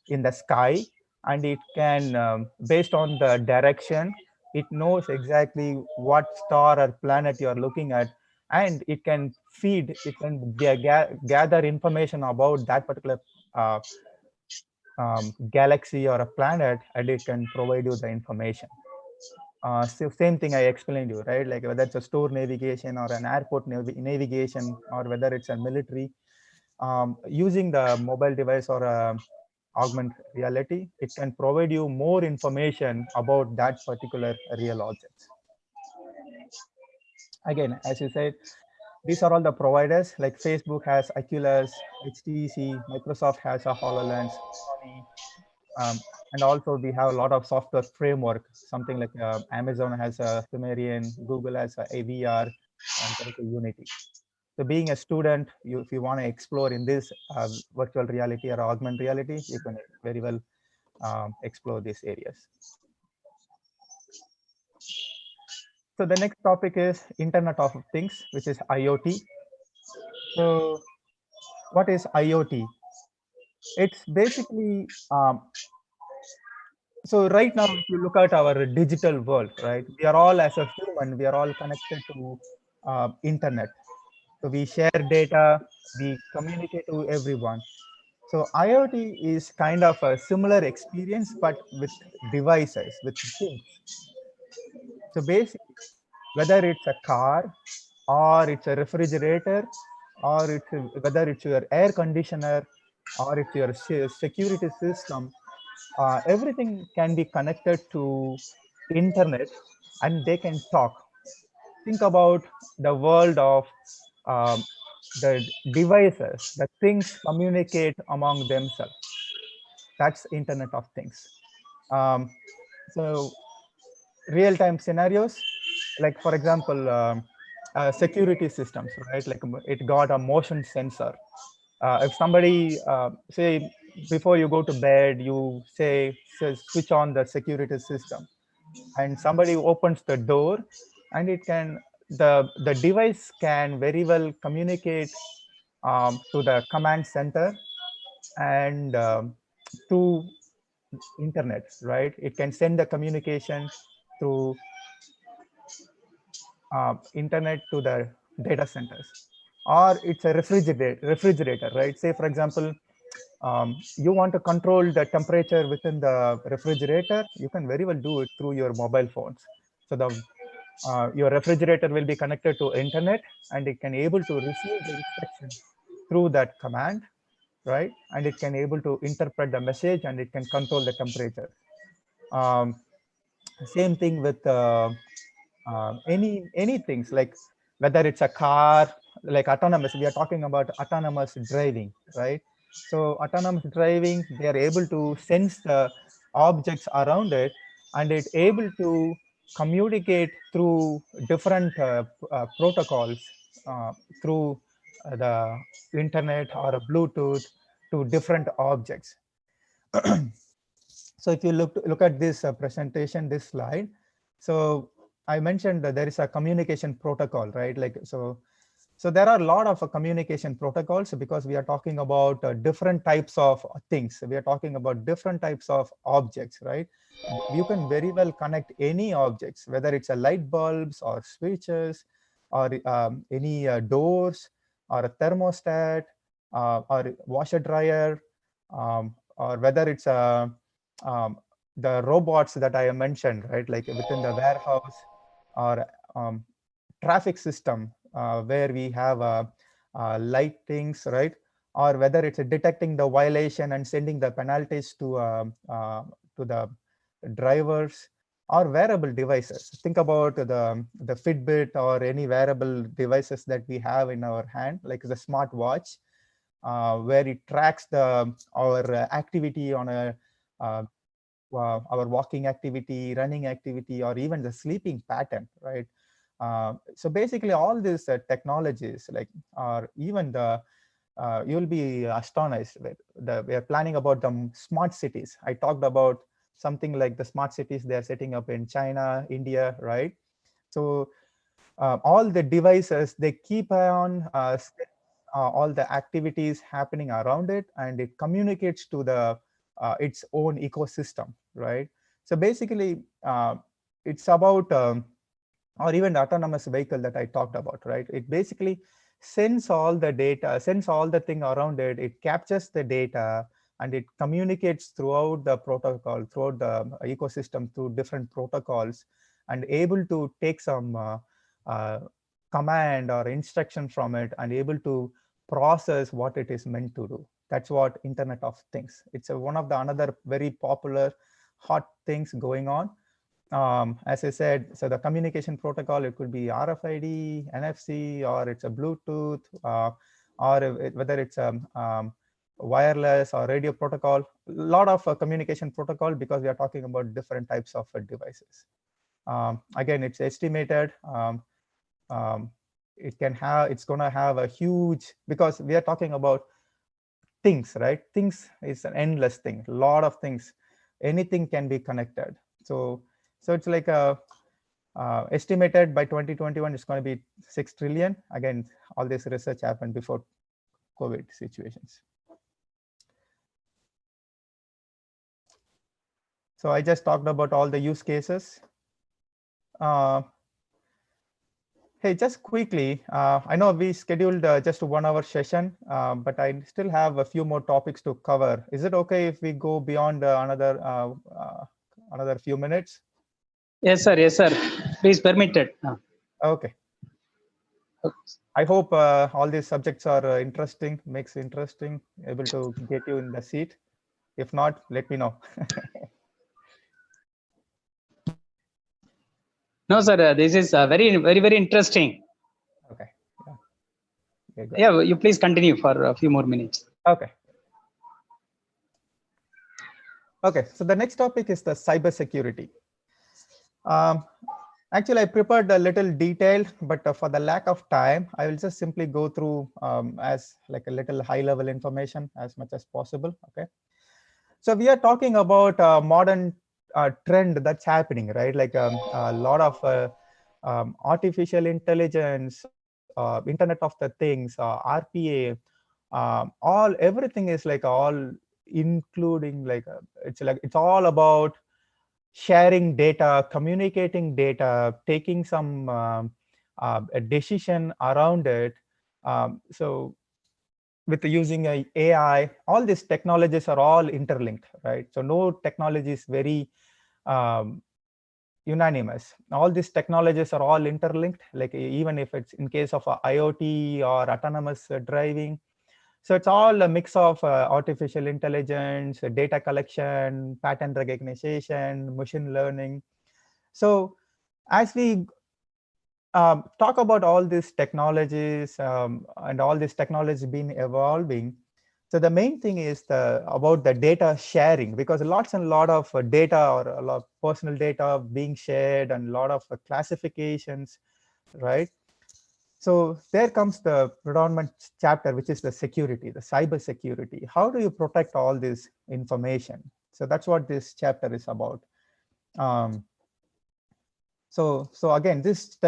in the sky, and it can based on the direction, it knows exactly what star or planet you are looking at, and it can gather information about that particular galaxy or a planet, and it can provide you the information. So same thing I explained you, right? Like whether it's a store navigation or an airport navigation, or whether it's a military, using the mobile device or augmented reality, it can provide you more information about that particular real object. Again, as you said, these are all the providers. Like Facebook has Oculus, HTC, Microsoft has a HoloLens, Sony, And also we have a lot of software framework, something like Amazon has a Sumerian, Google has a AVR, and there is a Unity. So being a student, if you want to explore in this virtual reality or augmented reality, you can very well explore these areas. So the next topic is Internet of Things, which is IoT. So what is IoT? It's basically, so right now, if you look at our digital world, right, we are all as a human, we are all connected to internet. So we share data, we communicate to everyone. So IoT is kind of a similar experience, but with devices, with things. So basically, whether it's a car or it's a refrigerator or whether it's your air conditioner or it's your security system, everything can be connected to internet and they can talk. Think about the world of the devices, the things communicate among themselves. That's Internet of Things. So real-time scenarios, like for example, security systems, right? Like it got a motion sensor. If somebody say before you go to bed, you say switch on the security system, and somebody opens the door, and it can the device can very well communicate to the command center and through internet, right? It can send the communication through internet to the data centers, or it's a refrigerator, right? Say for example, you want to control the temperature within the refrigerator, you can very well do it through your mobile phones. So the your refrigerator will be connected to internet, and it can able to receive the instruction through that command, right? And it can able to interpret the message, and it can control the temperature. um, Same thing with any things, like whether it's a car, like autonomous, we are talking about autonomous driving, right? So autonomous driving, they are able to sense the objects around it, and it able to communicate through different protocols, through the internet or Bluetooth to different objects. So if you look at this presentation, this slide, so I mentioned that there is a communication protocol, right? Like so there are a lot of communication protocols, because we are talking about different types of things. We are talking about different types of objects, right? You can very well connect any objects, whether it's a light bulbs or switches or any doors or a thermostat or washer dryer, or whether it's um, the robots that I mentioned, right? Like within the warehouse or traffic system, where we have lightings, right? Or whether it's detecting the violation and sending the penalties to the drivers, or wearable devices. Think about the Fitbit or any wearable devices that we have in our hand, like the smart watch, where it tracks our activity on our walking activity, running activity, or even the sleeping pattern, right? So basically, all these technologies, like, or even you'll be astonished with we are planning about the smart cities. I talked about something like the smart cities they are setting up in China, India, right? So all the devices, they keep on all the activities happening around it, and it communicates to the its own ecosystem, right? So basically, it's about or even the autonomous vehicle that I talked about, right? It basically sends all the data, sends all the thing around it, it captures the data, and it communicates throughout the protocol, throughout the ecosystem, through different protocols, and able to take some uh, command or instruction from it, and able to process what it is meant to do. That's what Internet of Things. It's one of the another very popular hot things going on. As I said, so the communication protocol, it could be RFID, NFC, or it's a Bluetooth, or whether it's wireless or radio protocol, a lot of communication protocol, because we are talking about different types of devices. Again, it's estimated. It's going to have a huge, because we are talking about things, right? Things is an endless thing, a lot of things, anything can be connected. So it's like a estimated by 2021 it's going to be 6 trillion. Again, all this research happened before COVID situations. So I just talked about all the use cases. Hey, just quickly, I know we scheduled just a 1 hour session, but I still have a few more topics to cover. Is it okay if we go beyond another few minutes? Yes, sir. Yes, sir. Please permit it. Okay. I hope all these subjects are interesting, makes interesting, able to get you in the seat. If not, let me know. No, sir. This is very interesting. Okay. Yeah. Yeah, you please continue for a few more minutes. Okay. Okay. So the next topic is the cybersecurity. Actually, I prepared a little detail, but for the lack of time, I will just simply go through as like a little high-level information as much as possible. Okay. So we are talking about a modern trend that's happening, right? Like a lot of artificial intelligence, Internet of the Things, RPA, everything is like all including like it's all about sharing data, communicating data, taking some a decision around it. So with using AI, all these technologies are all interlinked, right? So no technology is very unanimous. All these technologies are all interlinked, like even if it's in case of IoT or autonomous driving. So it's all a mix of artificial intelligence, data collection, pattern recognition, machine learning. So as we talk about all these technologies and all these technologies been evolving, so the main thing is about the data sharing, because lots and lot of data or a lot of personal data being shared and a lot of classifications, right? So there comes the predominant chapter, which is the security, the cyber security. How do you protect all this information? So that's what this chapter is about. So again, this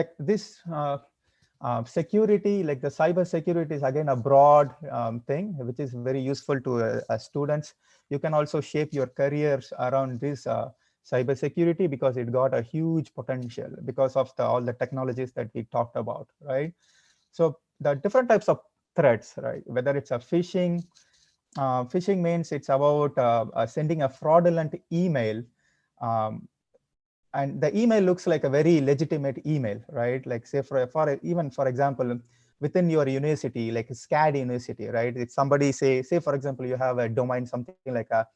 security, like the cyber security, is again a broad thing, which is very useful to students. You can also shape your careers around this cyber security, because it got a huge potential because of all the technologies that we talked about, right? So the different types of threats, right? Whether it's a phishing, phishing means it's about sending a fraudulent email. And the email looks like a very legitimate email, right? Like say even for example, within your university, like SCAD university, right? If somebody say for example, you have a domain, something like a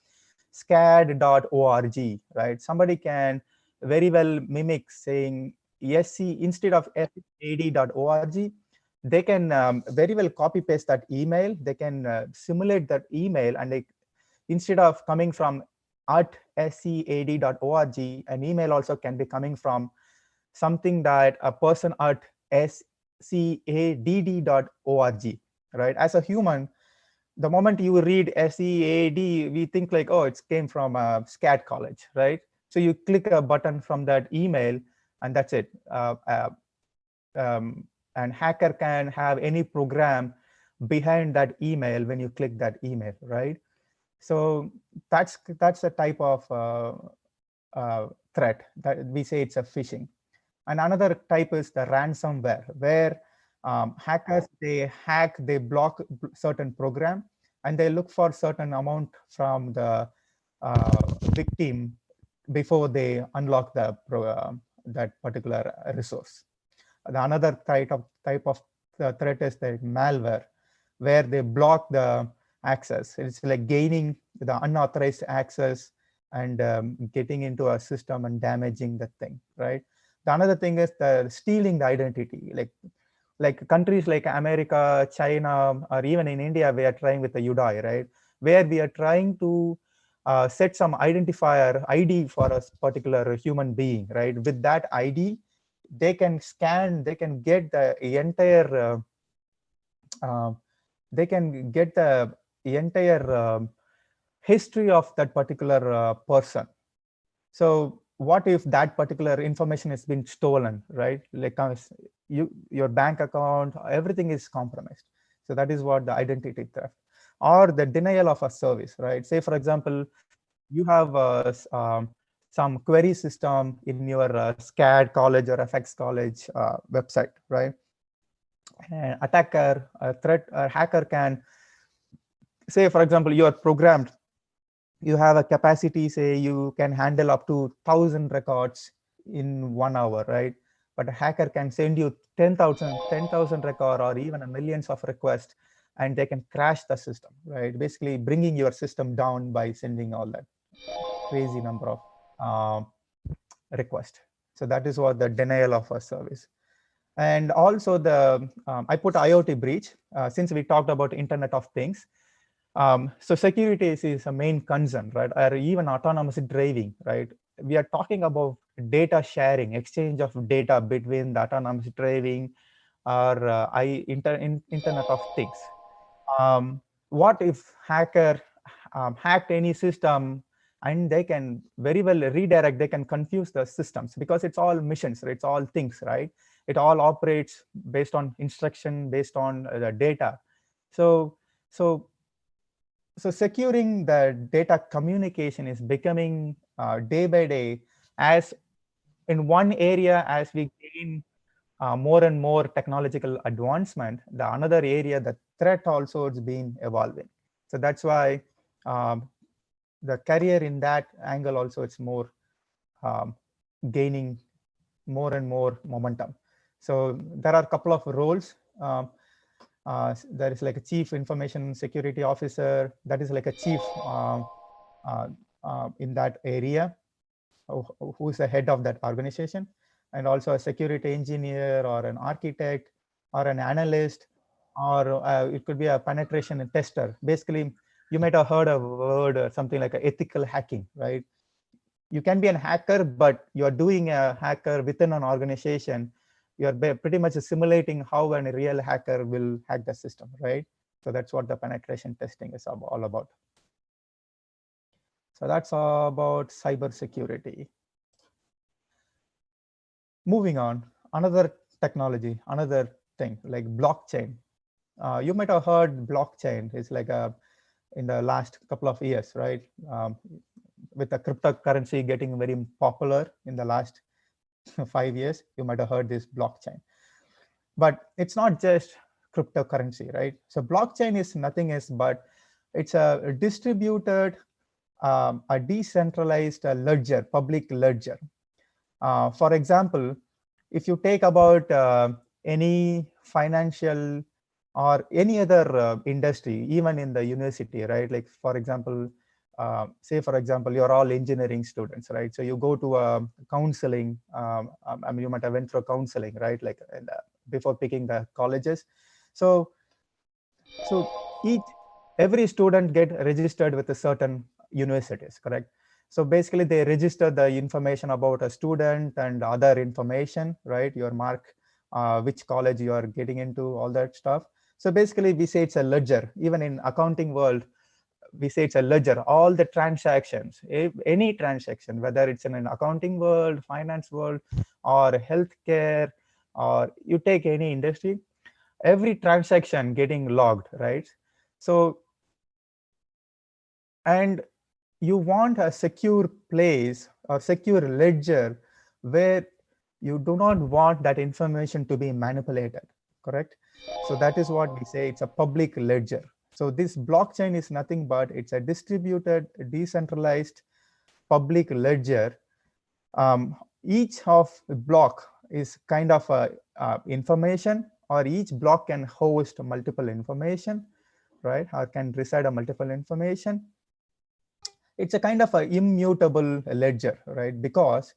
SCAD.org, right? Somebody can very well mimic saying SC instead of SCAD.org. They can very well copy paste that email. They can simulate that email, and instead of coming from at scad.org, an email also can be coming from something that a person at scadd.org, right? As a human, the moment you read SCAD, we think like, oh, it came from SCAD college, right? So you click a button from that email, and that's it. And hacker can have any program behind that email when you click that email, right? So that's a type of threat that we say it's a phishing. And another type is the ransomware, where hackers, they block certain program, and they look for certain amount from the victim before they unlock that particular resource. Another type of threat is the malware, where they block the access. It's like gaining the unauthorized access and getting into a system and damaging the thing, right? The another thing is the stealing the identity. Like like countries like America, China, or even in India, we are trying with the UDI, right? Where we are trying to set some identifier ID for a particular human being, right? With that ID, they can scan, they can get the entire, they can get the entire history of that particular person. So what if that particular information has been stolen, right? Like your bank account, everything is compromised. So that is what the identity theft, or the denial of a service, right? Say, for example, you have some query system in your SCAD college or FX college website, right? An attacker, a threat, a hacker can say, for example, you are programmed, you have a capacity, say you can handle up to 1,000 records in 1 hour, right? But a hacker can send you 10,000 record or even a millions of requests, and they can crash the system, right? Basically bringing your system down by sending all that crazy number of requests. So that is what the denial of a service. And also the, I put IoT breach, since we talked about Internet of Things. So security is a main concern, right? Or even autonomous driving, right? We are talking about data sharing, exchange of data between the autonomous driving or Internet of Things. What if hacker hacked any system, and they can very well redirect, they can confuse the systems, because it's all missions, it's all things, right? It all operates based on instruction, based on the data. So securing the data communication is becoming day by day, as in one area, as we gain more and more technological advancement, the another area, the threat also is been evolving. So that's why the career in that angle also, it's more gaining more and more momentum. So there are a couple of roles. There is like a chief information security officer, that is like a chief in that area, who is the head of that organization, and also a security engineer or an architect or an analyst, or it could be a penetration tester. Basically, you might have heard a word or something like a ethical hacking, right? You can be a hacker, but you're doing a hacker within an organization. You're pretty much simulating how a real hacker will hack the system, right? So that's what the penetration testing is all about. So that's all about cybersecurity. Moving on, another technology, another thing like blockchain. You might have heard blockchain is like in the last couple of years, right? With the cryptocurrency getting very popular in the last 5 years, you might have heard this blockchain. But it's not just cryptocurrency, right? So blockchain is nothing else but it's a distributed, a decentralized ledger, public ledger. For example, if you take about any financial or any other industry, even in the university, right? Like, for example, say, for example, you're all engineering students, right? So you go to counseling. I mean, you might have went through counseling, right? Like before picking the colleges. So every student get registered with a certain universities, correct? So basically they register the information about a student and other information, right? Your mark, which college you are getting into, all that stuff. So basically we say it's a ledger. Even in accounting world, we say it's a ledger. All the transactions, any transaction, whether it's in an accounting world, finance world, or healthcare, or you take any industry, every transaction getting logged, right? So, and you want a secure place or secure ledger where you do not want that information to be manipulated, correct? So that is what we say, it's a public ledger. So this blockchain is nothing but it's a distributed, decentralized public ledger. Each of block is kind of a information, or each block can host multiple information, right? Or can reside a multiple information. It's a kind of an immutable ledger, right? Because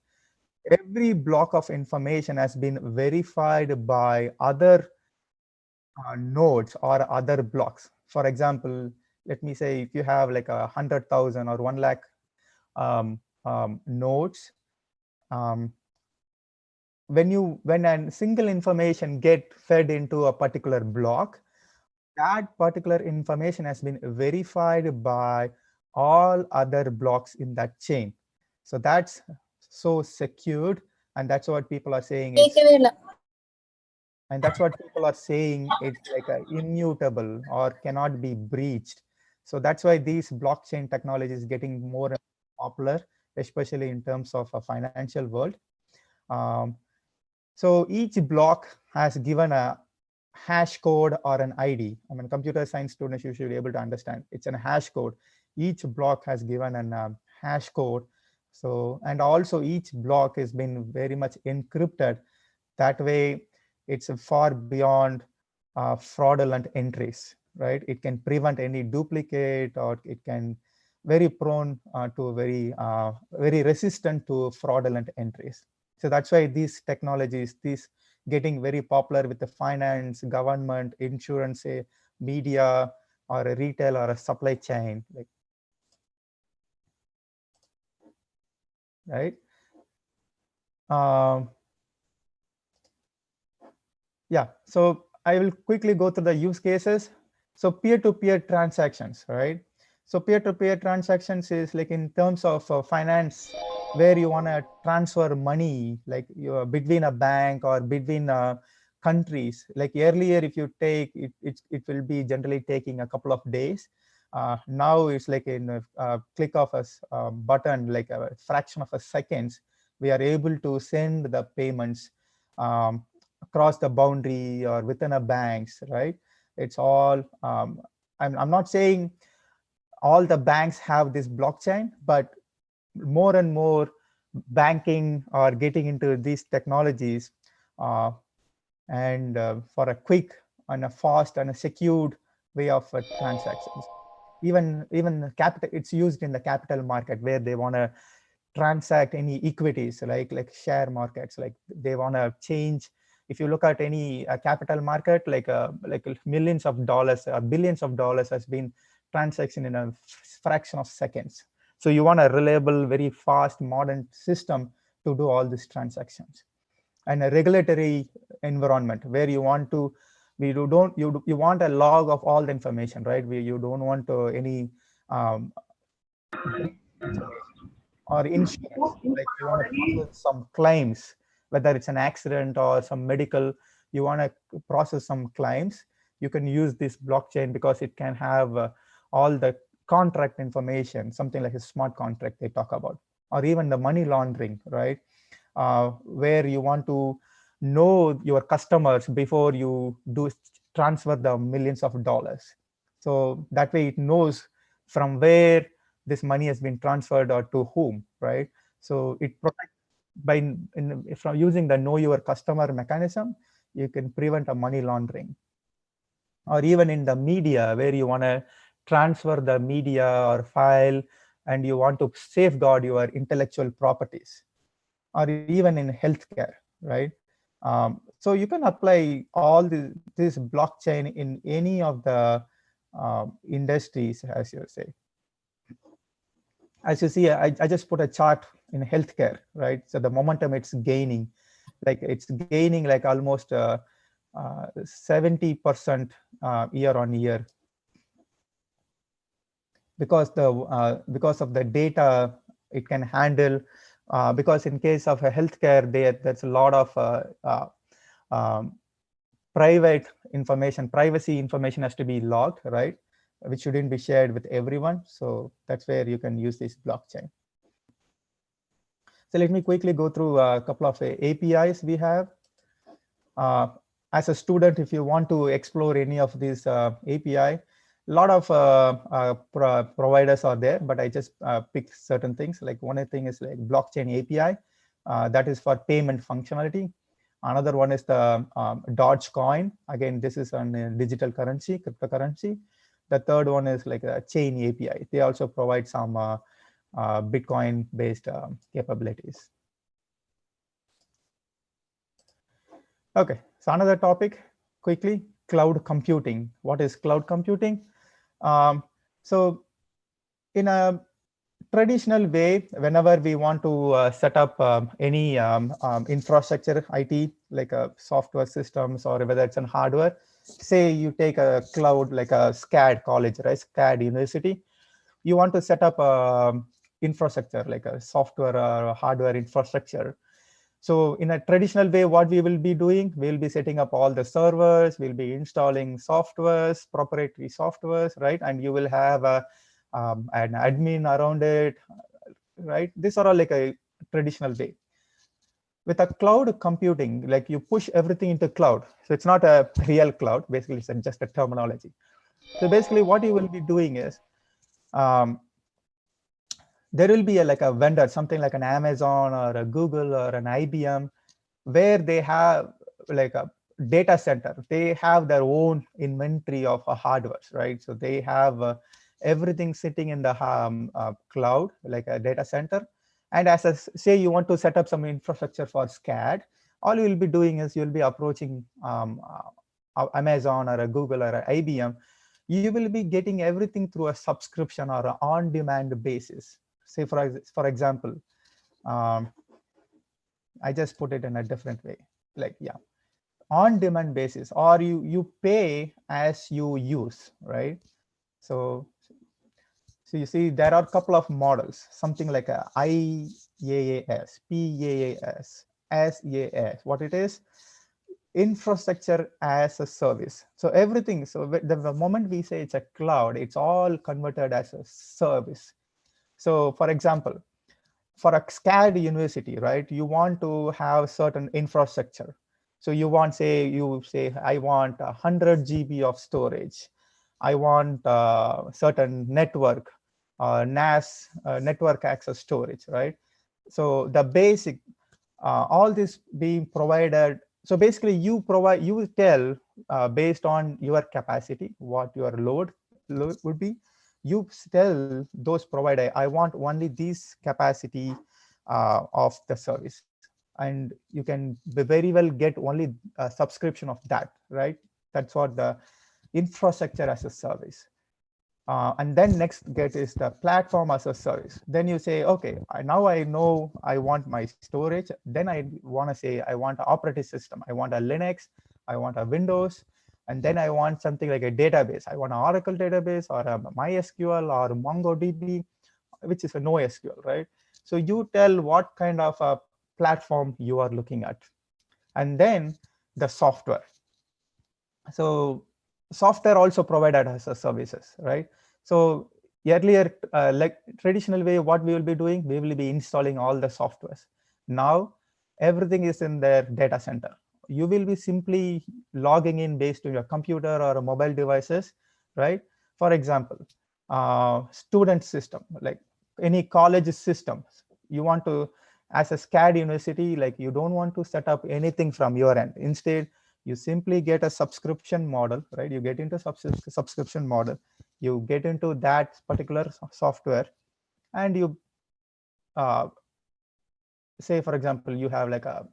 every block of information has been verified by other nodes or other blocks. For example, let me say if you have like 100,000 or 1 lakh nodes, when a single information get fed into a particular block, that particular information has been verified by all other blocks in that chain. So that's so secured, and that's what people are saying. It's like a immutable or cannot be breached. So that's why these blockchain technology is getting more popular, especially in terms of a financial world. So each block has given a hash code or an ID. I mean, computer science students you should be able to understand. It's a hash code. Each block has given an hash code. So, and also each block has been very much encrypted. That way, it's far beyond fraudulent entries, right? It can prevent any duplicate, or it can very prone to very resistant to fraudulent entries. So that's why these technologies, these getting very popular with the finance, government, insurance, media, or a retail or a supply chain, like, right? Yeah, so I will quickly go through the use cases. So peer-to-peer transactions, right? So peer-to-peer transactions is like in terms of finance, where you want to transfer money, like between a bank or between countries. Like earlier, if you take it will be generally taking a couple of days. Now it's like in a click of a button, like a fraction of a seconds, we are able to send the payments across the boundary or within a banks, right? It's all, I'm not saying all the banks have this blockchain, but more and more banking are getting into these technologies and for a quick and a fast and a secured way of transactions. Even capital, it's used in the capital market where they want to transact any equities, like share markets, like they want to change. If you look at any capital market, like millions of dollars or billions of dollars has been transaction in a fraction of seconds. So you want a reliable, very fast, modern system to do all these transactions. And a regulatory environment where you want to, you want a log of all the information, right? Where you don't want any or insurance, like you want to process some claims, whether it's an accident or some medical, you want to process some claims, you can use this blockchain because it can have all the contract information, something like a smart contract they talk about, or even the money laundering, right? Where you want to know your customers before you do transfer the millions of dollars. So that way it knows from where this money has been transferred or to whom, right? So it protects from using the know your customer mechanism, you can prevent a money laundering. Or even in the media, where you want to transfer the media or file and you want to safeguard your intellectual properties, or even in healthcare, right? So you can apply all this blockchain in any of the industries, as you say. As you see, I just put a chart in healthcare, right? So the momentum it's gaining, like almost 70% year on year, because of the data it can handle. Because in case of a healthcare, there's a lot of private information, privacy information has to be logged, right? Which shouldn't be shared with everyone. So that's where you can use this blockchain. So let me quickly go through a couple of APIs we have. As a student, if you want to explore any of these API, a lot of providers are there, but I just picked certain things. Like one thing is like blockchain API, that is for payment functionality. Another one is the Dogecoin. Again, this is on digital currency, cryptocurrency. The third one is like a chain API. They also provide some Bitcoin-based capabilities. Okay, so another topic quickly. cloud computing. What is cloud computing? So in a traditional way, whenever we want to set up any infrastructure, IT, like a software systems or whether it's an hardware, say you take a cloud like a SCAD college, right? SCAD university, you want to set up infrastructure like a software or hardware infrastructure. So in a traditional way, what we will be doing, we'll be setting up all the servers, we'll be installing softwares, proprietary softwares, right? And you will have an admin around it, right? These are all like a traditional way. With a cloud computing, like you push everything into cloud. So it's not a real cloud, basically it's just a terminology. So basically what you will be doing is, there will be like a vendor, something like an Amazon or a Google or an IBM, where they have like a data center. They have their own inventory of hardware, right? So they have everything sitting in the cloud, like a data center. And as a, say you want to set up some infrastructure for SCAD, all you will be doing is you'll be approaching Amazon or a Google or a IBM. You will be getting everything through a subscription or an on-demand basis. Say for example, I just put it in a different way, like, yeah, on-demand basis, or you pay as you use, right? So you see there are a couple of models, something like a IaaS, PaaS, SaaS. What it is? Infrastructure as a service. So everything, so the moment we say it's a cloud, it's all converted as a service. So for example, for a SCAD university, right, you want to have certain infrastructure. So you say, I want 100 GB of storage. I want certain network, NAS, network access storage, right? So the basic, all this being provided. So basically you tell based on your capacity, what your load would be. You tell those provider, I want only this capacity of the service. And you can very well get only a subscription of that, right? That's what the infrastructure as a service. And then next get is the platform as a service. Then you say, okay, now I know I want my storage. Then I want to say, I want an operating system. I want a Linux, I want a Windows, and then I want something like a database. I want an Oracle database or a MySQL or MongoDB, which is a NoSQL, right? So you tell what kind of a platform you are looking at. And then the software. So software also provided as a services, right? So earlier, like traditional way, what we will be doing, we will be installing all the softwares. Now everything is in their data center. You will be simply logging in based on your computer or mobile devices, right? For example, student system, like any college system, you want to, as a SCAD university, like you don't want to set up anything from your end. Instead, you simply get a subscription model, right? You get into subscription model, you get into that particular software, and you say, for example, you have like a,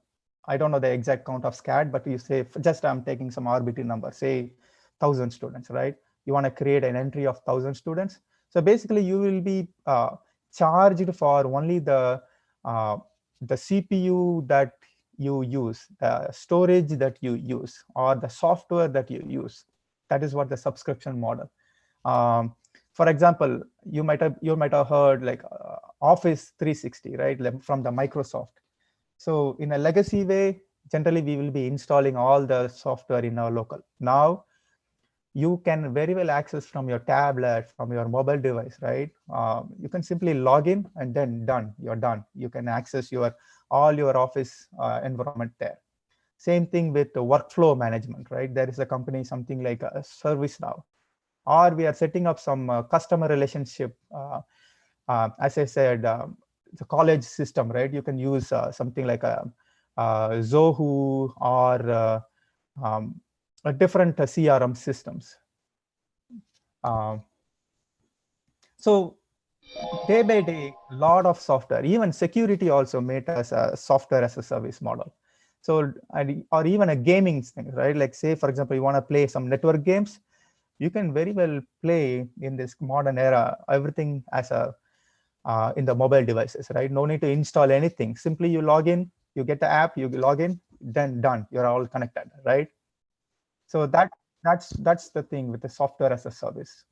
I don't know the exact count of SCAD, but you say, just I'm taking some arbitrary number, say 1,000 students, right? You want to create an entry of 1,000 students. So basically you will be charged for only the CPU that you use, the storage that you use, or the software that you use. That is what the subscription model. For example, you might have heard like Office 360, right, from the Microsoft. So in a legacy way, generally we will be installing all the software in our local. Now you can very well access from your tablet, from your mobile device, right? You can simply log in and then done, you're done. You can access all your Office environment there. Same thing with the workflow management, right? There is a company, something like a ServiceNow, or we are setting up some customer relationship. As I said, the college system, right? You can use something like a Zoho or a different CRM systems. So day by day, a lot of software, even security also made as a software as a service model. So, or even a gaming thing, right? Like say, for example, you want to play some network games, you can very well play in this modern era, everything as a in the mobile devices, right? No need to install anything. Simply you log in, you get the app, you log in, then done. You're all connected, right? So that's the thing with the software as a service.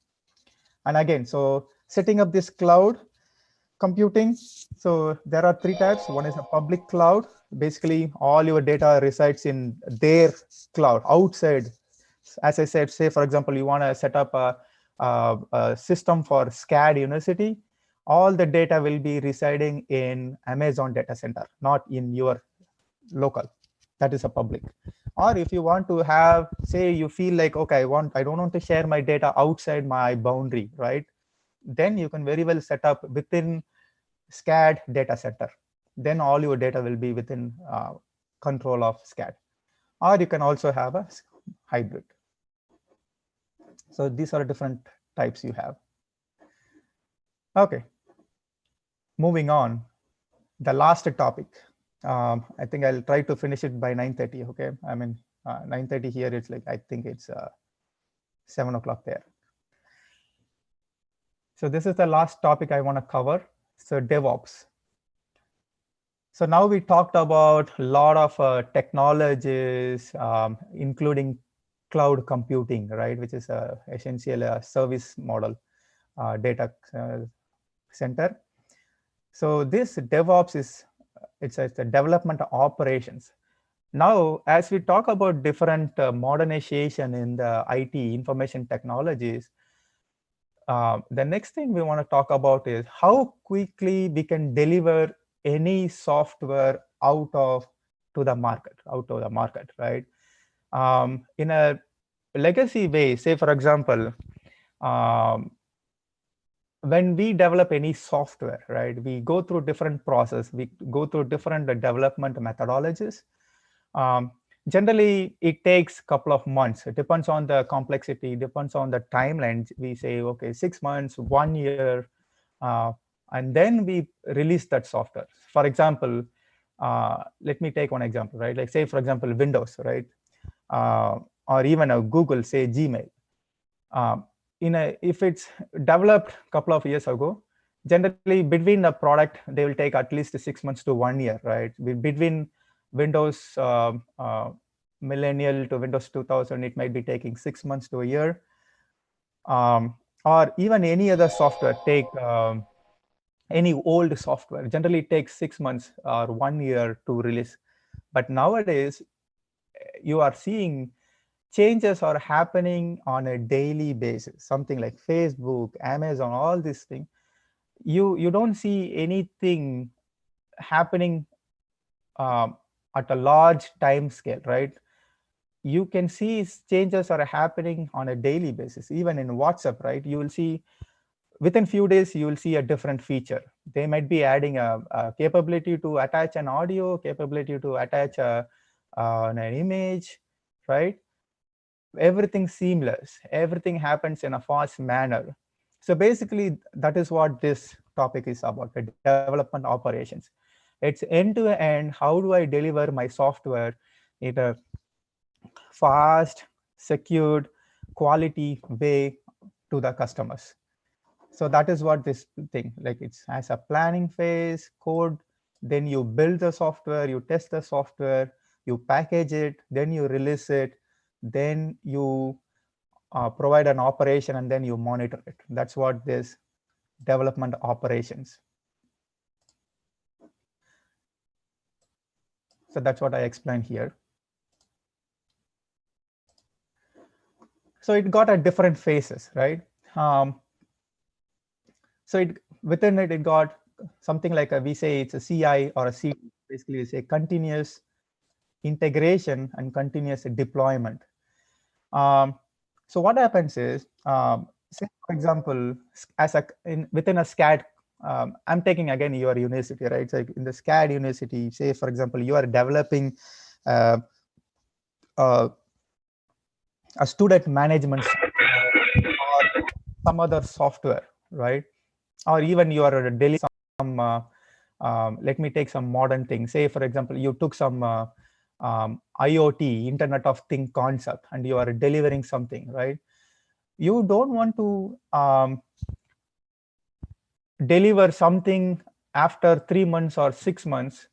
And again, so setting up this cloud computing. So there are three types. One is a public cloud. Basically, all your data resides in their cloud outside. As I said, say for example, you want to set up a system for SCAD university. All the data will be residing in Amazon data center, not in your local. That is a public. Or if you want to have, say you feel like, okay, I don't want to share my data outside my boundary, right? Then you can very well set up within SCAD data center. Then all your data will be within control of SCAD. Or you can also have a hybrid. So these are different types you have. Okay, moving on. The last topic. I think I'll try to finish it by 9:30. Okay, I mean 9:30 here. It's like I think it's 7 o'clock there. So this is the last topic I want to cover. So DevOps. So now we talked about a lot of technologies, including cloud computing, right, which is essentially a service model data center. So this DevOps is it's a development operations. Now, as we talk about different modernization in the IT information technologies, the next thing we want to talk about is how quickly we can deliver any software out of the market, right? In a legacy way, say for example, when we develop any software, right, we go through different process, we go through different development methodologies. Generally, it takes a couple of months. It depends on the complexity, depends on the timeline. We say, okay, 6 months, 1 year, and then we release that software. For example, let me take one example, right? Like say, for example, Windows, right? Or even a Google, say Gmail. If it's developed a couple of years ago, generally between the product, they will take at least 6 months to 1 year, right? Between Windows Millennial to Windows 2000, it might be taking 6 months to a year. Or even any other software, take any old software, generally takes 6 months or 1 year to release. But nowadays, you are seeing changes are happening on a daily basis. Something like Facebook, Amazon, all these things. You don't see anything happening at a large time scale, right? You can see changes are happening on a daily basis. Even in WhatsApp, right? You will see within few days, you will see a different feature. They might be adding a capability to attach an audio, capability to attach an image, right? Everything seamless, everything happens in a fast manner. So basically, that is what this topic is about, the development operations. It's end to end. How do I deliver my software in a fast, secured, quality way to the customers? So that is what this thing, like it's as a planning phase, code, then you build the software, you test the software, you package it, then you release it, then you provide an operation, and then you monitor it. That's what this development operations. So that's what I explained here. So it got at different phases, right? So within it, it got something like we say it's a CI or a C. Basically, it's a continuous integration and continuous deployment. So what happens is, say for example, as within a SCAD, I'm taking again your university, right? So in the SCAD university, say for example, you are developing a student management software or some other software, right? Or even you are delivering some. Let me take some modern things. Say for example, you took some IoT, Internet of Things concept, and you are delivering something, right? You don't want to deliver something after 3 months or 6 months,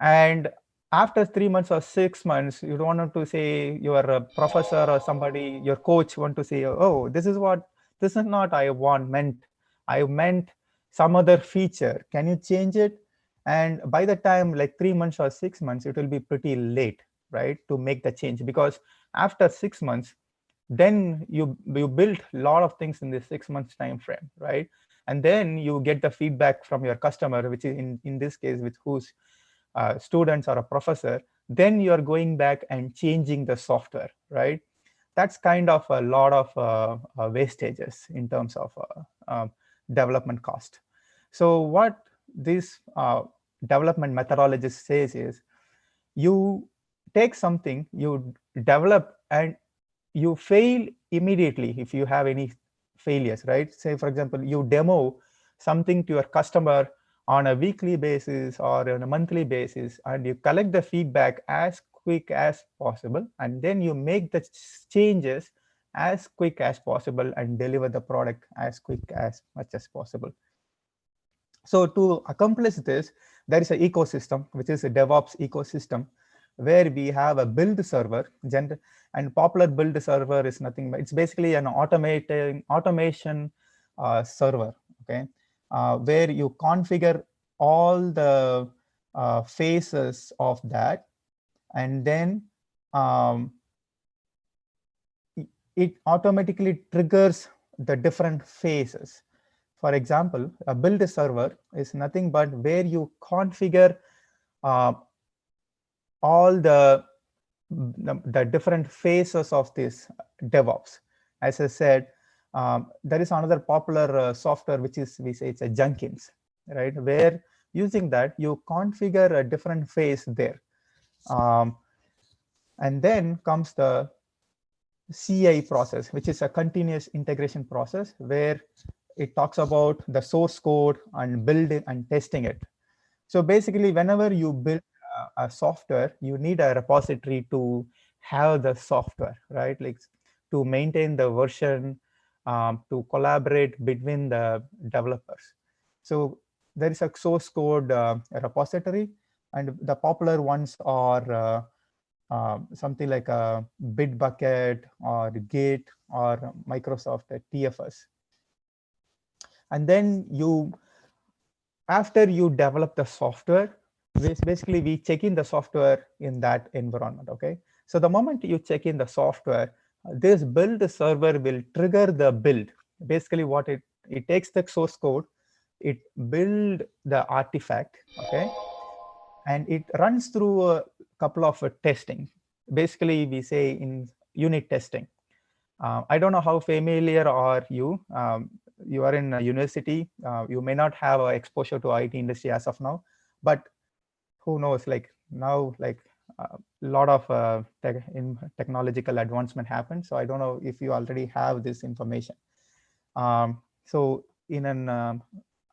and after 3 months or 6 months, you don't want to say your professor or somebody, your coach want to say, oh, this is not I meant some other feature. Can you change it? And by the time like 3 months or 6 months, it will be pretty late, right, to make the change, because after 6 months, then you build a lot of things in this 6 months time frame, right? And then you get the feedback from your customer, which is in this case, with whose students or a professor. Then you are going back and changing the software, right? That's kind of a lot of wastages in terms of development cost. So what this development methodologist says is, you take something, you develop, and you fail immediately if you have any failures, right? Say, for example, you demo something to your customer on a weekly basis or on a monthly basis, and you collect the feedback as quick as possible, and then you make the changes as quick as possible and deliver the product as quick as much as possible. So to accomplish this, there is an ecosystem, which is a DevOps ecosystem, where we have a build server, and popular build server is nothing but it's basically an automation server, okay, where you configure all the phases of that, and then it automatically triggers the different phases. For example, a build server is nothing but where you configure all the different phases of this DevOps. As I said, there is another popular software, which is, we say it's a Jenkins, right? Where using that, you configure a different phase there. And then comes the CI process, which is a continuous integration process, where it talks about the source code and building and testing it. So basically, whenever you build a software, you need a repository to have the software, right? Like to maintain the version, to collaborate between the developers. So there is a source code repository, and the popular ones are something like a Bitbucket or Git or Microsoft TFS. And then after you develop the software, basically we check in the software in that environment, okay? So the moment you check in the software, this build server will trigger the build. Basically what it takes the source code, it build the artifact, okay? And it runs through a couple of testing. Basically we say in unit testing. I don't know how familiar are you. You are in a university. You may not have exposure to IT industry as of now, but who knows? Like now, like a lot of technological advancement happened. So I don't know if you already have this information. So in an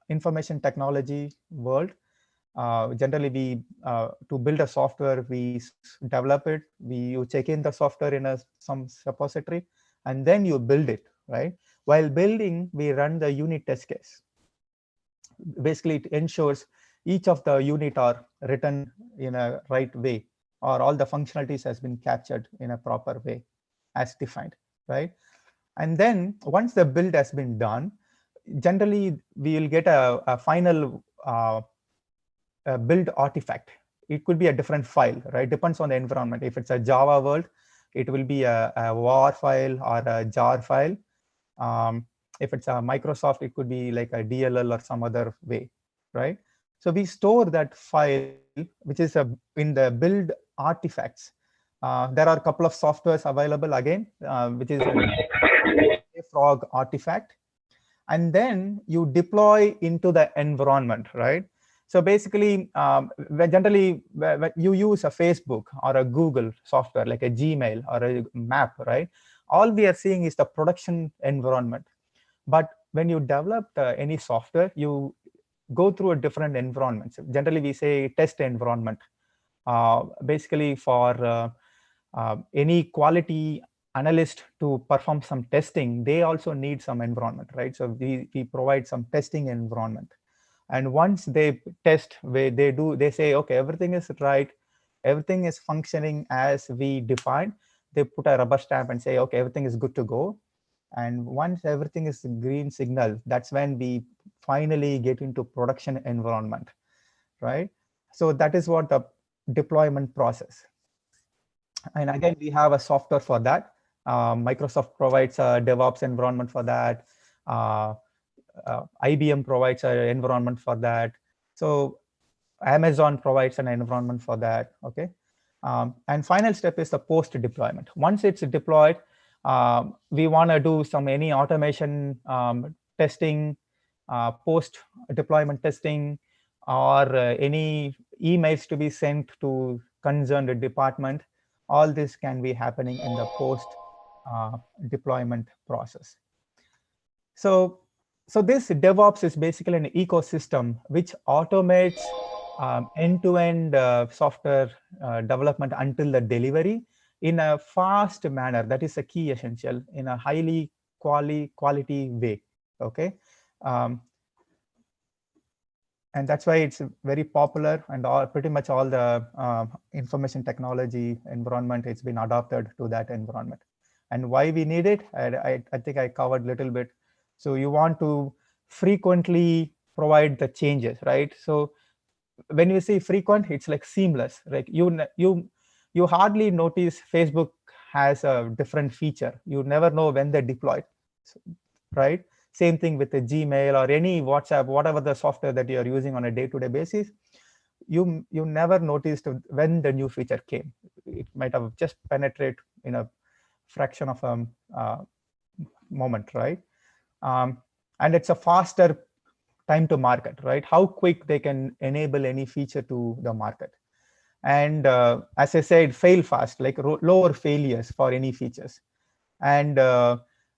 information technology world, generally we to build a software, we develop it, you check in the software in some repository, and then you build it, right? While building, we run the unit test case. Basically, it ensures each of the unit are written in a right way, or all the functionalities has been captured in a proper way as defined, right? And then once the build has been done, generally we will get a final build artifact. It could be a different file, right? Depends on the environment. If it's a Java world, it will be a WAR file or a jar file. If it's a Microsoft, it could be like a DLL or some other way, right? So we store that file, which is in the build artifacts. There are a couple of softwares available again, which is a frog artifact. And then you deploy into the environment, right? So basically, generally, when you use a Facebook or a Google software, like a Gmail or a map, right? All we are seeing is the production environment. But when you develop any software, you go through a different environment. So generally, we say test environment. basically for any quality analyst to perform some testing, they also need some environment, right? So we provide some testing environment. And once they test, they say, okay, everything is right, everything is functioning as we defined. They put a rubber stamp and say, okay, everything is good to go. And once everything is green signal, that's when we finally get into production environment, right? So that is what the deployment process. And again, we have a software for that. Microsoft provides a DevOps environment for that. IBM provides an environment for that. So Amazon provides an environment for that, okay? And final step is the post deployment. Once it's deployed, we want to do any automation testing, post deployment testing, or any emails to be sent to concerned department. All this can be happening in the post deployment process. So this DevOps is basically an ecosystem which automates end-to-end software development until the delivery in a fast manner. That is a key essential, in a highly quality way. Okay. And that's why it's very popular, and pretty much all the information technology environment, it's been adopted to that environment. And why we need it, I think I covered a little bit. So you want to frequently provide the changes, right? So when you say frequent, it's like seamless. Like you hardly notice Facebook has a different feature. You never know when they deployed, right? Same thing with the Gmail or any WhatsApp, whatever the software that you are using on a day-to-day basis. You never noticed when the new feature came. It might have just penetrated in a fraction of a moment, right? And it's a faster time to market, right? How quick they can enable any feature to the market. And as I said, fail fast, like lower failures for any features. And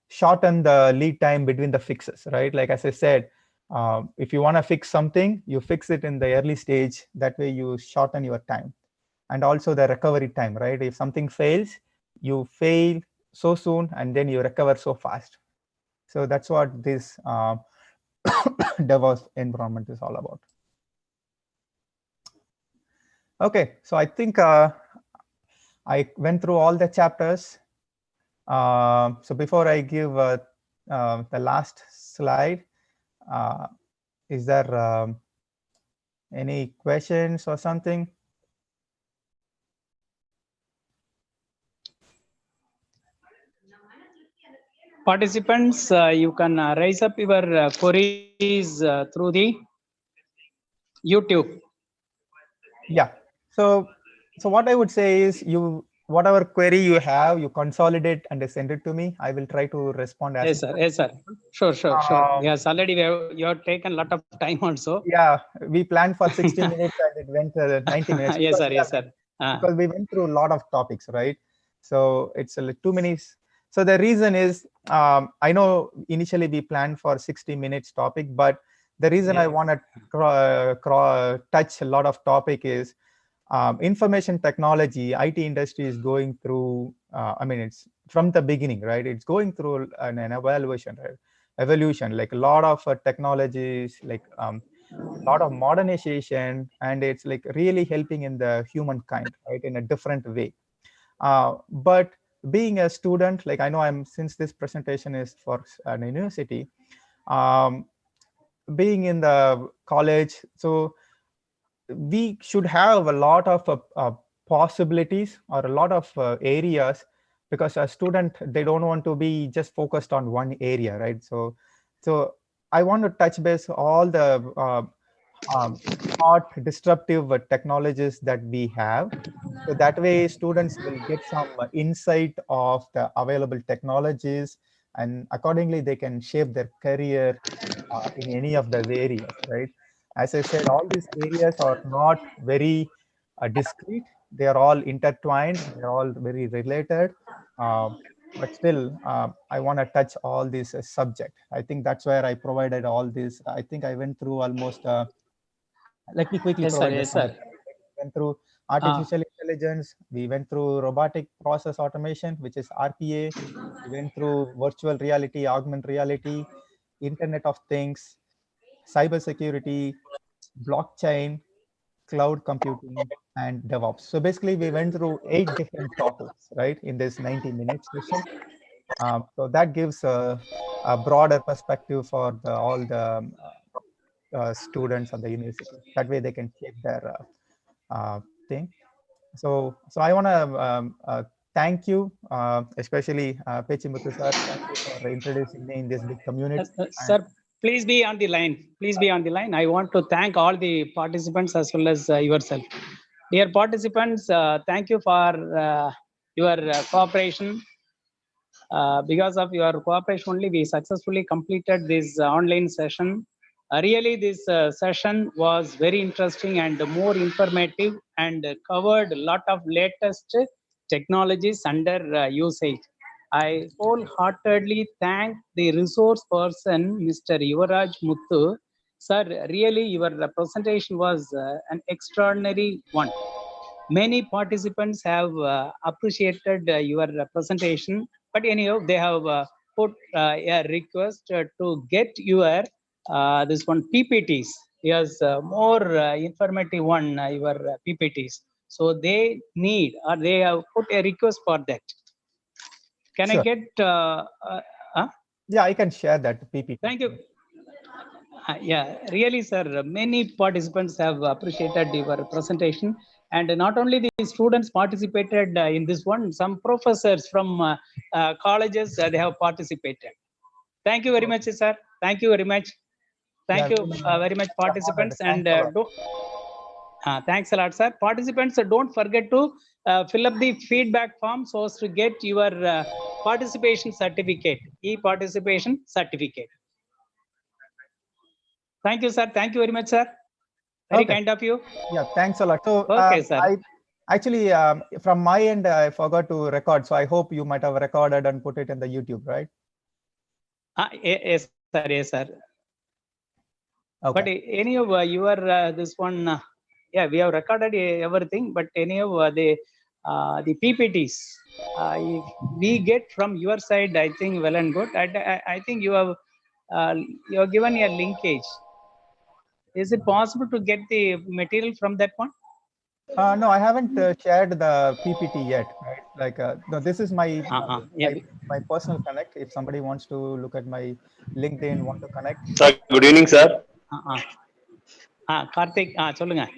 shorten the lead time between the fixes, right? Like as I said, if you want to fix something, you fix it in the early stage. That way you shorten your time. And also the recovery time, right? If something fails, you fail so soon and then you recover so fast. So that's what this DevOps environment is all about. Okay, so I think I went through all the chapters. So before I give the last slide, is there any questions or something? Participants, you can raise up your queries through the YouTube. Yeah. So what I would say is, whatever query you have, you consolidate and send it to me. I will try to respond as Yes, sir. Yes, sir. Sure. Yes, already you have taken a lot of time also. Yeah, we planned for 60 minutes and it went 90 minutes. Yes, sir. Yes, sir. Because we went through a lot of topics, right? So it's too many. So the reason is, I know initially we planned for 60 minutes topic, but the reason I want to touch a lot of topic is information technology, IT industry is going through, I mean, it's from the beginning, right? It's going through an evaluation, right? Evolution, like a lot of technologies, like a lot of modernization, and it's like really helping in the humankind, right, in a different way. But being a student, like I know since this presentation is for an university, being in the college, so we should have a lot of possibilities or a lot of areas, because a student, they don't want to be just focused on one area, right? So I want to touch base all the hot disruptive technologies that we have. So that way students will get some insight of the available technologies, and accordingly they can shape their career in any of the areas, right? As I said, all these areas are not very discrete. They are all intertwined. They're all very related. But still, I want to touch all these subject. I think that's where I provided all this. I think I went through almost, let me quickly Yes, sir. provide the Yes, sir. summary. went through artificial intelligence. We went through robotic process automation, which is RPA. We went through virtual reality, augmented reality, Internet of Things, cybersecurity, blockchain, cloud computing, and DevOps. So basically, we went through 8 different topics, right, in this 90-minute session. So that gives a broader perspective for all the students at the university. That way, they can shape their thing. So I want to thank you, especially Pechi Muthu sir. Thank you for introducing me in this big community. Sir, please be on the line. Please be on the line. I want to thank all the participants as well as yourself. Dear participants, thank you for your cooperation. Because of your cooperation only, we successfully completed this online session. Really, this session was very interesting and more informative and covered a lot of latest technologies under usage. I wholeheartedly thank the resource person, Mr. Yuvaraj Muthu. Sir, really, your presentation was an extraordinary one. Many participants have appreciated your presentation, but anyhow, they have put a request to get your this one PPTs. Yes, more informative one, your PPTs. So they need, or they have put a request for that. Can Sure. I get? Yeah, I can share that PPT. Thank you. Yeah, really, sir. Many participants have appreciated your presentation, and not only the students participated in this one. Some professors from colleges they have participated. Thank you very much, sir. Thank you very much. Thank you very much, participants, and thanks a lot, sir. Participants, don't forget to fill up the feedback form so as to get your participation certificate, e-participation certificate. Thank you, sir. Thank you very much, sir. Very kind of you. Yeah, thanks a lot. So, okay, sir. I actually, from my end, I forgot to record. So I hope you might have recorded and put it in the YouTube, right? Yes, sir. Yes, sir. Okay. But anyhow, your this one, yeah, we have recorded everything. But anyhow, the PPTs, if we get from your side, I think well and good. I think you have given a linkage. Is it possible to get the material from that one? No, I haven't shared the PPT yet, right? Like, no, this is my my personal connect. If somebody wants to look at my LinkedIn, want to connect. Sir, good evening, sir. Karthik, solunga.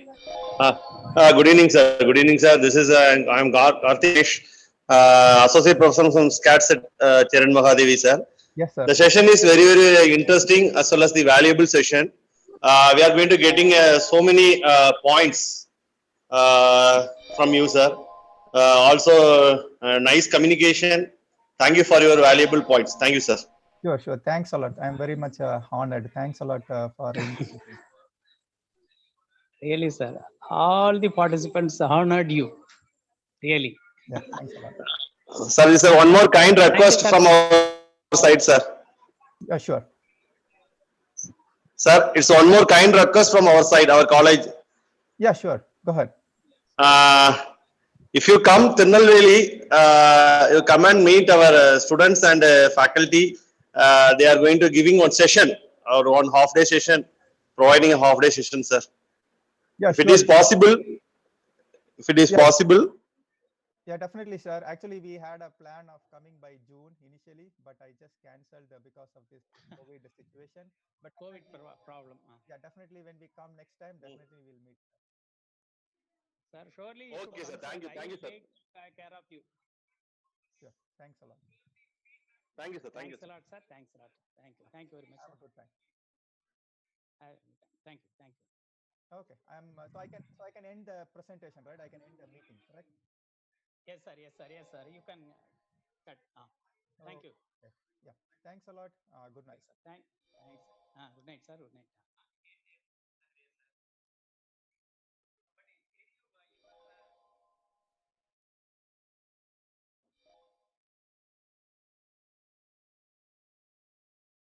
Good evening, sir. Good evening, sir. This is I'm Karthik, associate professor from SCAD at Cheranmahadevi, sir. Yes, sir. The session is very, very interesting as well as the valuable session. We are going to getting so many points from you, sir. Also, nice communication. Thank you for your valuable points. Thank you, sir. Sure, sure. Thanks a lot. I'm very much honored. Thanks a lot for inviting me. Really, sir. All the participants honored you. Really. Yeah, thanks a lot. Sir, this is one more kind request from our side, sir. Yeah, sure. Sir, it's one more kind request from our side, our college. Yeah, sure. Go ahead. If you come Tirunelveli, you come and meet our students and faculty. They are going to giving one session or one half-day session, providing a half-day session, sir. Yeah, if it is possible, possible. Yeah, definitely, sir. Actually, we had a plan of coming by June initially, but I just canceled because of this COVID situation. But COVID problem. Yeah, definitely when we come next time, definitely we'll meet. Sir, surely. Okay, sir. Thank you. Thank you, sir. Take care of you. Sure. Thanks a lot. Thank you, sir. Thank you. Thanks a lot, sir. Thanks a lot. Thank you. Thank you very much. Have a good time. Thank you. Thank you. Okay. So I can end the presentation, right? I can end the meeting, correct? Yes, sir. Yes, sir. Yes, sir. You can cut. Thank you. Okay. Yeah. Thanks a lot. Good night. Thanks. Good night, sir. Good night.